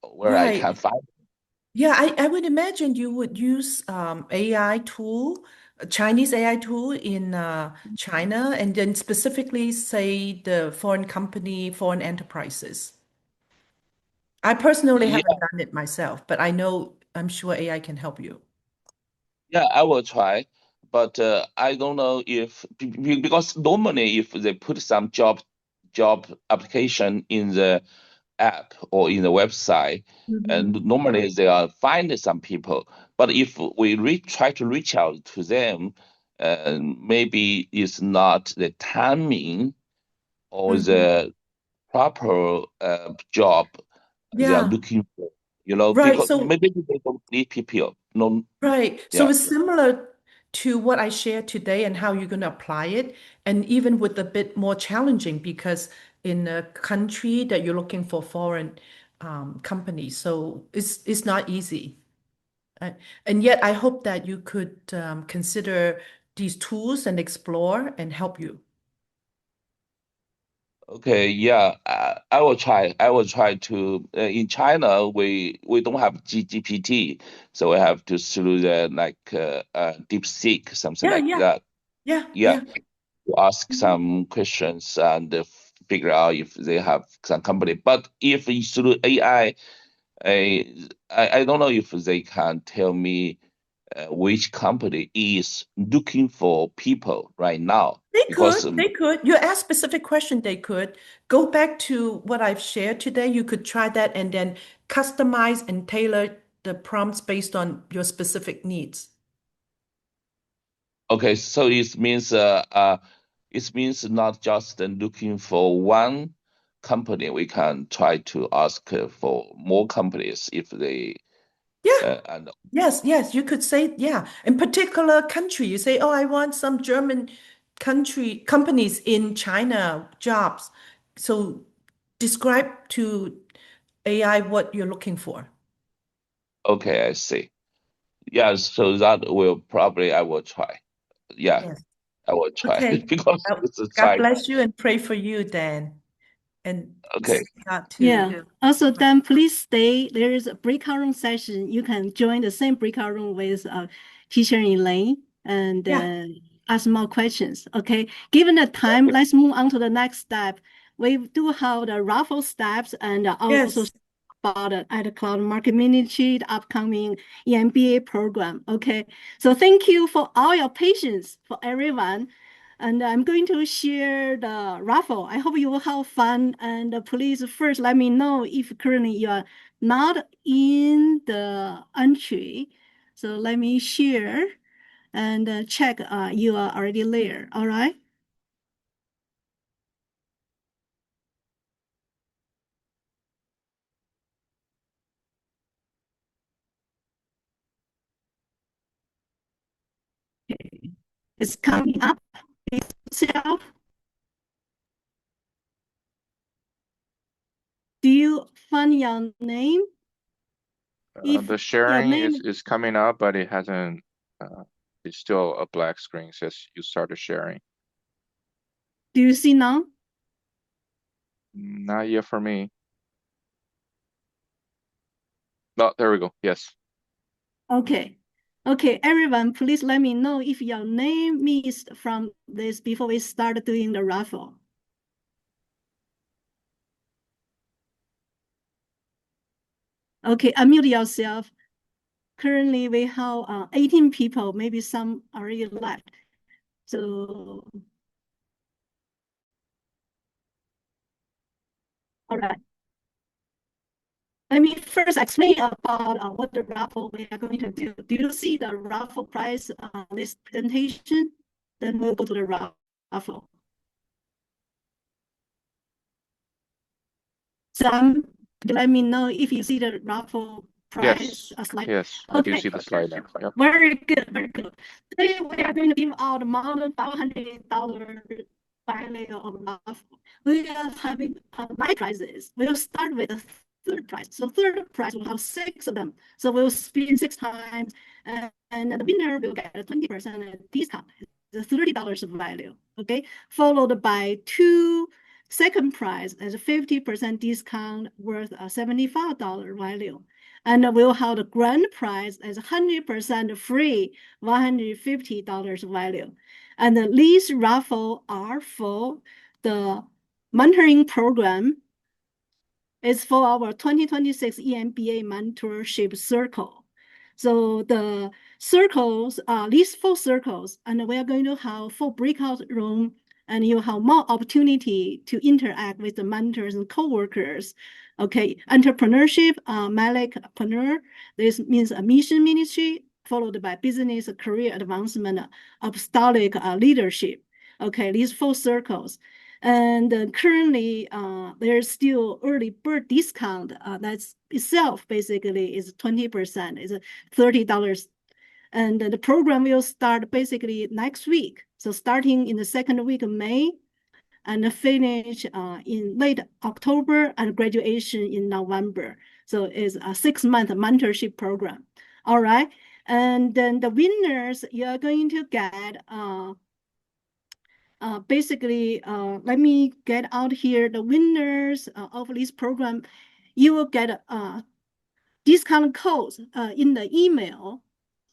where I Right. can find. Yeah, I would imagine you would use AI tool Chinese AI tool in China, and then specifically say the foreign company, foreign enterprises. I personally Yeah, haven't done it myself, but I'm sure AI can help you. yeah, I will try, but I don't know if because normally if they put some job application in the app or in the website, and normally they are finding some people. But if we try to reach out to them, maybe it's not the timing or the proper job they are Yeah, looking for, right. because So maybe they don't need people. No, right. So yeah. it's similar to what I shared today and how you're going to apply it, and even with a bit more challenging because in a country that you're looking for foreign companies, so it's not easy. Uh, and yet, I hope that you could consider these tools and explore and help you. Okay, yeah, I will try. I will try to. In China, we don't have GPT, so we have to through the like DeepSeek, something Yeah, like yeah, that. yeah, Yeah, yeah. to ask Mhm. some questions and figure out if they have some company. But if it's through AI, I don't know if they can tell me which company is looking for people right now They because could, they could. You ask specific question, they could. Go back to what I've shared today. You could try that and then customize and tailor the prompts based on your specific needs. okay, so it means not just looking for one company. We can try to ask for more companies if they Yeah, and yes, yes. You could say, yeah. In particular country, you say, oh, I want some German country companies in China jobs. So describe to AI what you're looking for. okay, I see. Yeah, so that will probably I will try. Yeah, Yes. I will try Okay. because Well, it's God like bless you and pray for you, Dan. And okay, seek God Yeah. to. Also, then please stay. There is a breakout room session. You can join the same breakout room with Teacher Elaine and Yeah. ask more questions. Okay. Given the time, let's move on to the next step. We do have the raffle steps and also Yes. about at the Cloud Market Ministry, the upcoming EMBA program. Okay. So thank you for all your patience for everyone. And I'm going to share the raffle. I hope you will have fun. And please first let me know if currently you are not in the entry. So let me share and check you are already there. All right. Okay. It's coming up. Please yourself. Do you find your name? If The your sharing name, is coming up, but it hasn't. It's still a black screen. Says you started sharing. do you see now? Not yet for me. Oh, there we go. Yes. Okay. Okay, everyone, please let me know if your name missed from this before we start doing the raffle. Okay, unmute yourself. Currently, we have 18 people, maybe some already left. So, all right. Let me first explain about what the raffle we are going to do. Do you see the raffle price on this presentation? Then we'll go to the raffle. Sam, let me know if you see the raffle price Yes. slide. Yes. I do Okay. see the slide now. Yep. Very good, very good. Today we are going to give out more than $500 value of raffle. We are having nine prizes. We'll start with the third prize. So third prize will have six of them. So we'll spin six times, and the winner will get a 20% discount. The $30 of value. Okay, followed by two second prize as a 50% discount worth a $75 value. And we'll have the grand prize as 100% free, $150 value. And these raffle are for the mentoring program. It's for our 2026 EMBA mentorship circle. So the circles are these 4 circles, and we are going to have 4 breakout rooms, and you have more opportunity to interact with the mentors and co-workers. Okay, entrepreneurship, Malikpreneur, this means a mission ministry, followed by business career advancement, apostolic leadership. Okay, these 4 circles. And currently, there's still early bird discount. That's itself basically is 20%, is $30. And the program will start basically next week. So starting in the second week of May and finish in late October and graduation in November. So it's a 6-month mentorship program. All right. And then the winners, you are going to get basically, let me get out here the winners of this program. You will get discount codes in the email.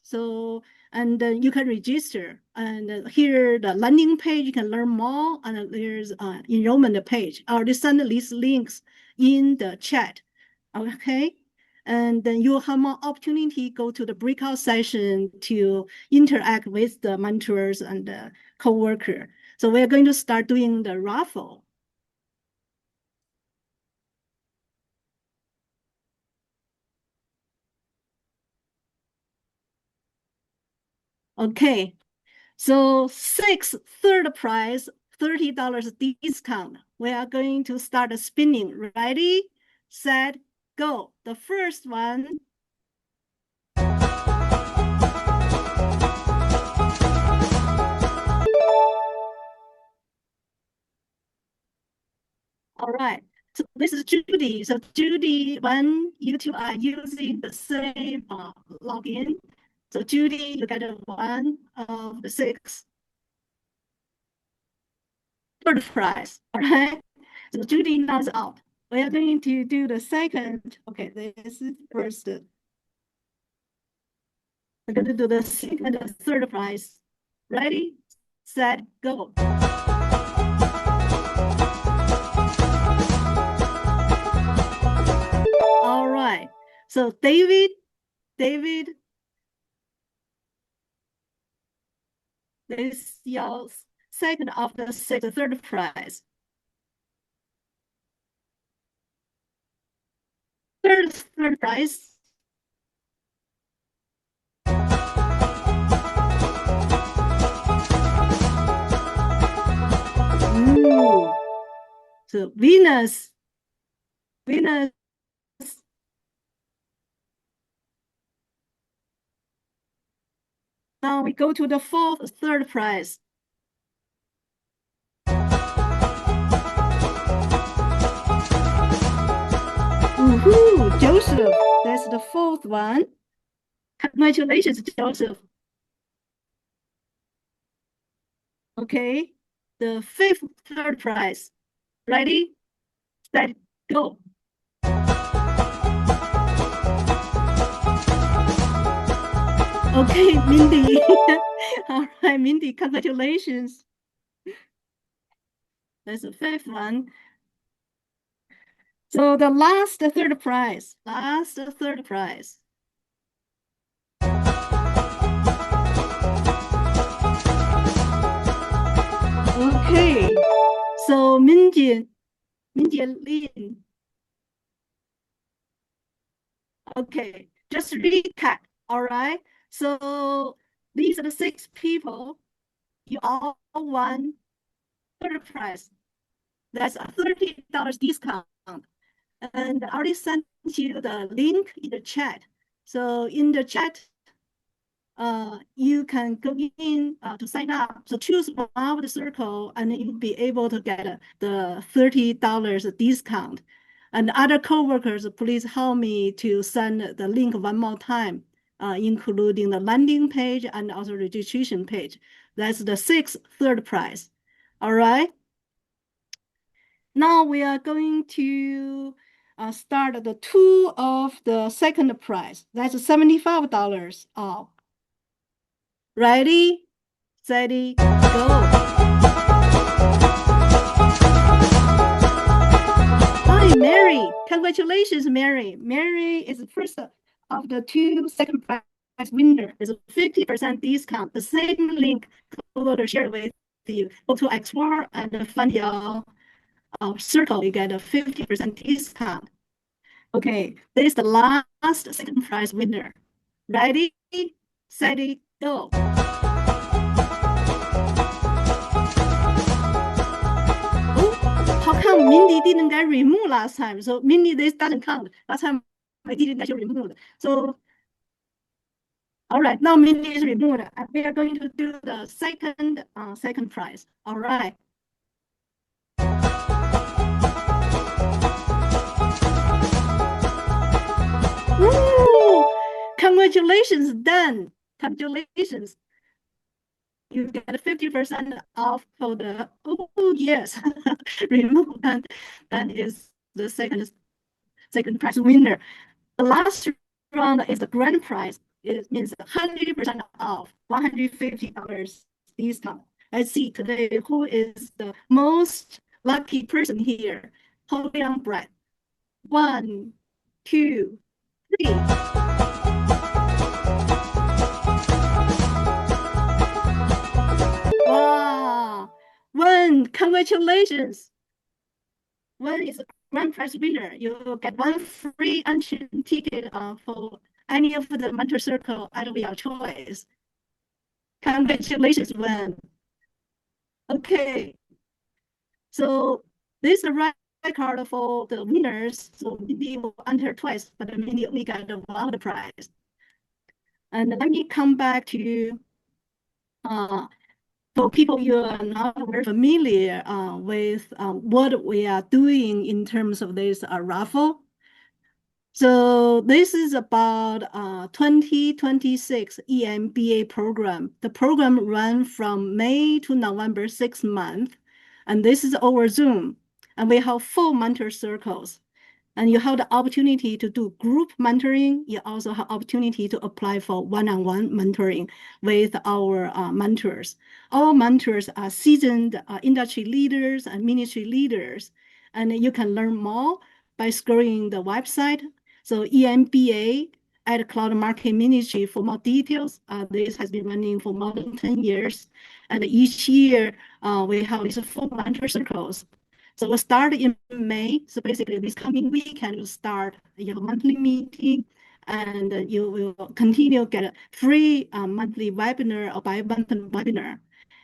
So, and you can register. And here, the landing page, you can learn more. And there's enrollment page. I already sent these links in the chat. Okay. And then you'll have more opportunity go to the breakout session to interact with the mentors and the co-worker. So we're going to start doing the raffle. Okay, so 6 third prize, $30 discount. We are going to start spinning. Ready, set, go. The first one. All right, so this is Judy. So Judy, when you two are using the same login, so Judy, you get 1 of the 6 third prize. All right, so Judy now is out. We are going to do the second. Okay, this is first. We're going to do the second and third prize. Ready, set, go. All right. So David, this is your second of the 6 third prize. Third prize. Ooh. So Venus. Now we go to the 4th third prize. Woohoo, Joseph, that's the 4th one. Congratulations, Joseph. Okay, the 5th third prize. Ready, set, go. Okay, Mindy. All right, Mindy, congratulations. That's the 5th one. So the last third prize. Okay, so Mindy Lin. Okay, just recap. All right. So these are the 6 people. You all won third prize. That's a $30 discount. And I already sent you the link in the chat. So in the chat, you can go in to sign up. So choose one of the circle, and you'll be able to get the $30 discount. And other coworkers, please help me to send the link one more time, including the landing page and also registration page. That's the 6th third prize. All right. Now we are going to start the two of the second prize. That's $75 off. Ready, steady, go. Hi, Mary. Congratulations, Mary. Mary is the first of the two second prize winner. There's a 50% discount. The same link will share with you. Go to explore and find your circle. You get a 50% discount. Okay, this is the last second prize winner. Ready, steady, go. Oh, how come Mindy didn't get removed last time? So Mindy, this doesn't count. Last time I didn't get you removed. So, all right, now Mindy is removed. We are going to do the second prize. All right. Woo! Congratulations, Dan. Congratulations. You get 50% off for the, oh yes, remove that is the second prize winner. The last round is the grand prize. It means 100% off, $150 discount. Let's see today who is the most lucky person here. Hold on breath. 1, 2, 3. Wow! One, congratulations! One is a grand prize winner. You get one free entry ticket for any of the mentor circle out of your choice. Congratulations, Wen. Okay. So this is the right card for the winners. So maybe will enter twice, but immediately got the one prize. And let me come back to for people you are not very familiar with what we are doing in terms of this raffle. So this is about 2026 EMBA program. The program ran from May to November 6 months, and this is over Zoom. And we have 4 mentor circles. And you have the opportunity to do group mentoring. You also have opportunity to apply for one-on-one mentoring with our mentors. Our mentors are seasoned industry leaders and ministry leaders. And you can learn more by scrolling the website. So EMBA at Cloud Market Ministry for more details. This has been running for more than 10 years. And each year we have these 4 mentor circles. So we'll start in May. So basically this coming weekend, you'll start your monthly meeting and you will continue get a free monthly webinar or bi-monthly webinar.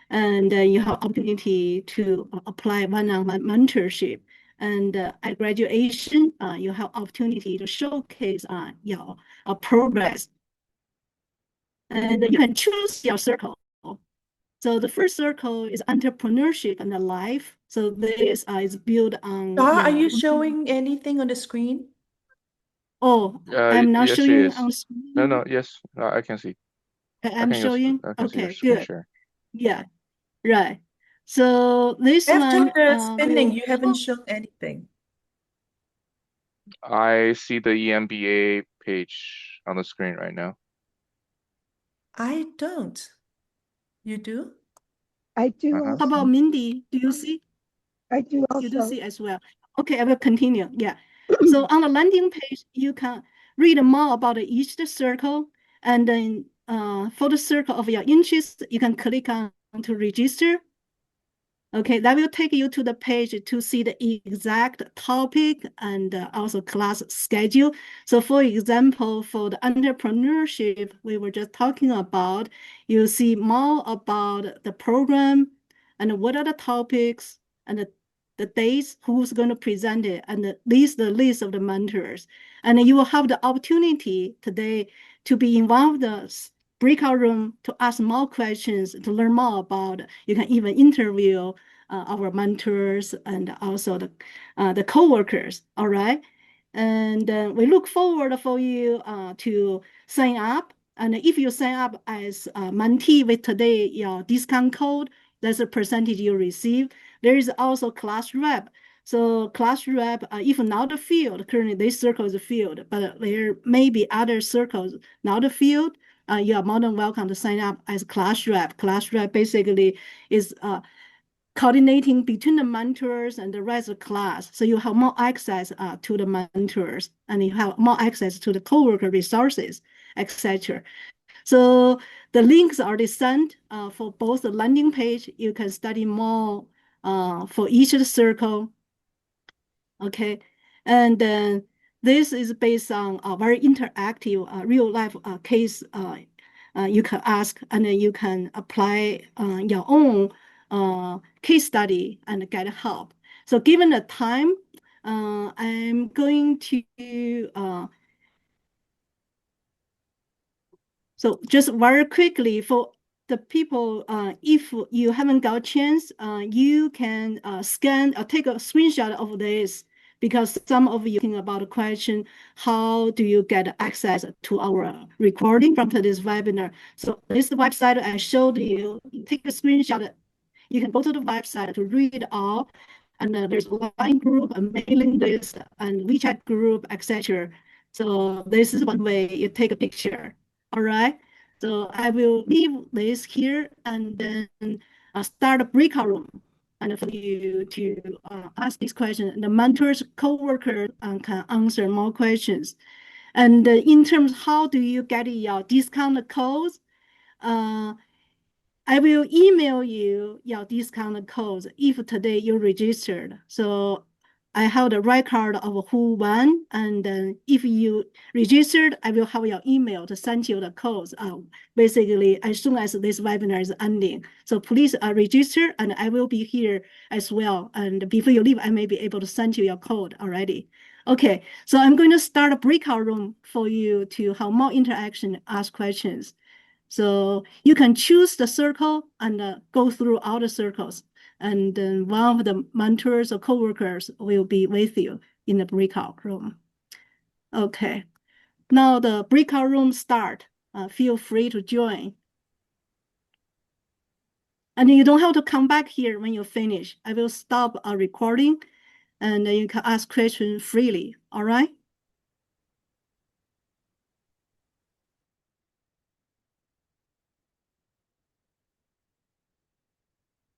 And you have opportunity to apply one-on-one mentorship. And at graduation, you have opportunity to showcase your progress. And you can choose your circle. So the first circle is entrepreneurship and life. So this is built on. Are you showing anything on the screen? Oh, I'm not yes, showing on screen. No, yes, I can see. I'm showing. I can see your Okay, screen good. share. Yeah, right. So this After one. the spinning, you haven't shown anything. I see the EMBA page on the screen right now. I don't. You do? I do Uh-huh. also. How about Mindy? Do you see? I do also. You do see as well. Okay, I will continue. Yeah. So on the landing page, you can read more about each circle. And then for the circle of your interest, you can click on to register. Okay, that will take you to the page to see the exact topic and also class schedule. So for example, for the entrepreneurship we were just talking about, you see more about the program and what are the topics and the dates, who's going to present it, and the list of the mentors. And you will have the opportunity today to be involved in the breakout room to ask more questions, to learn more about. You can even interview our mentors and also the co-workers. All right. And we look forward for you to sign up. And if you sign up as a mentee with today, your discount code, that's a percentage you receive. There is also class rep So class rep, if not the field, currently this circle is a field, but there may be other circles not the field. You are more than welcome to sign up as class rep. Class rep basically is coordinating between the mentors and the rest of the class. So you have more access to the mentors, and you have more access to the coworker resources, etc. So the links are already sent for both the landing page. You can study more for each of the circle. Okay, and then this is based on a very interactive real life case you can ask, and then you can apply your own case study and get help. So given the time, I'm going to so just very quickly for the people, if you haven't got a chance, you can scan or take a screenshot of this, because some of you thinking about the question, how do you get access to our recording from today's webinar? So this website I showed you, take a screenshot. You can go to the website to read all, and there's a line group, a mailing list, and WeChat group, etc. So this is one way you take a picture. All right. So I will leave this here and then start a breakout room, and for you to ask this question. The mentors, co-workers can answer more questions. And in terms of how do you get your discount codes, I will email you your discount codes if today you registered. So I have the record of who won, and then if you registered, I will have your email to send you the codes basically as soon as this webinar is ending. So please register, and I will be here as well. And before you leave, I may be able to send you your code already. Okay, so I'm going to start a breakout room for you to have more interaction, ask questions. So you can choose the circle and go through all the circles. And then one of the mentors or coworkers will be with you in the breakout room. Okay, now the breakout room start. Feel free to join. And you don't have to come back here when you finish. I will stop recording, and you can ask questions freely, all right?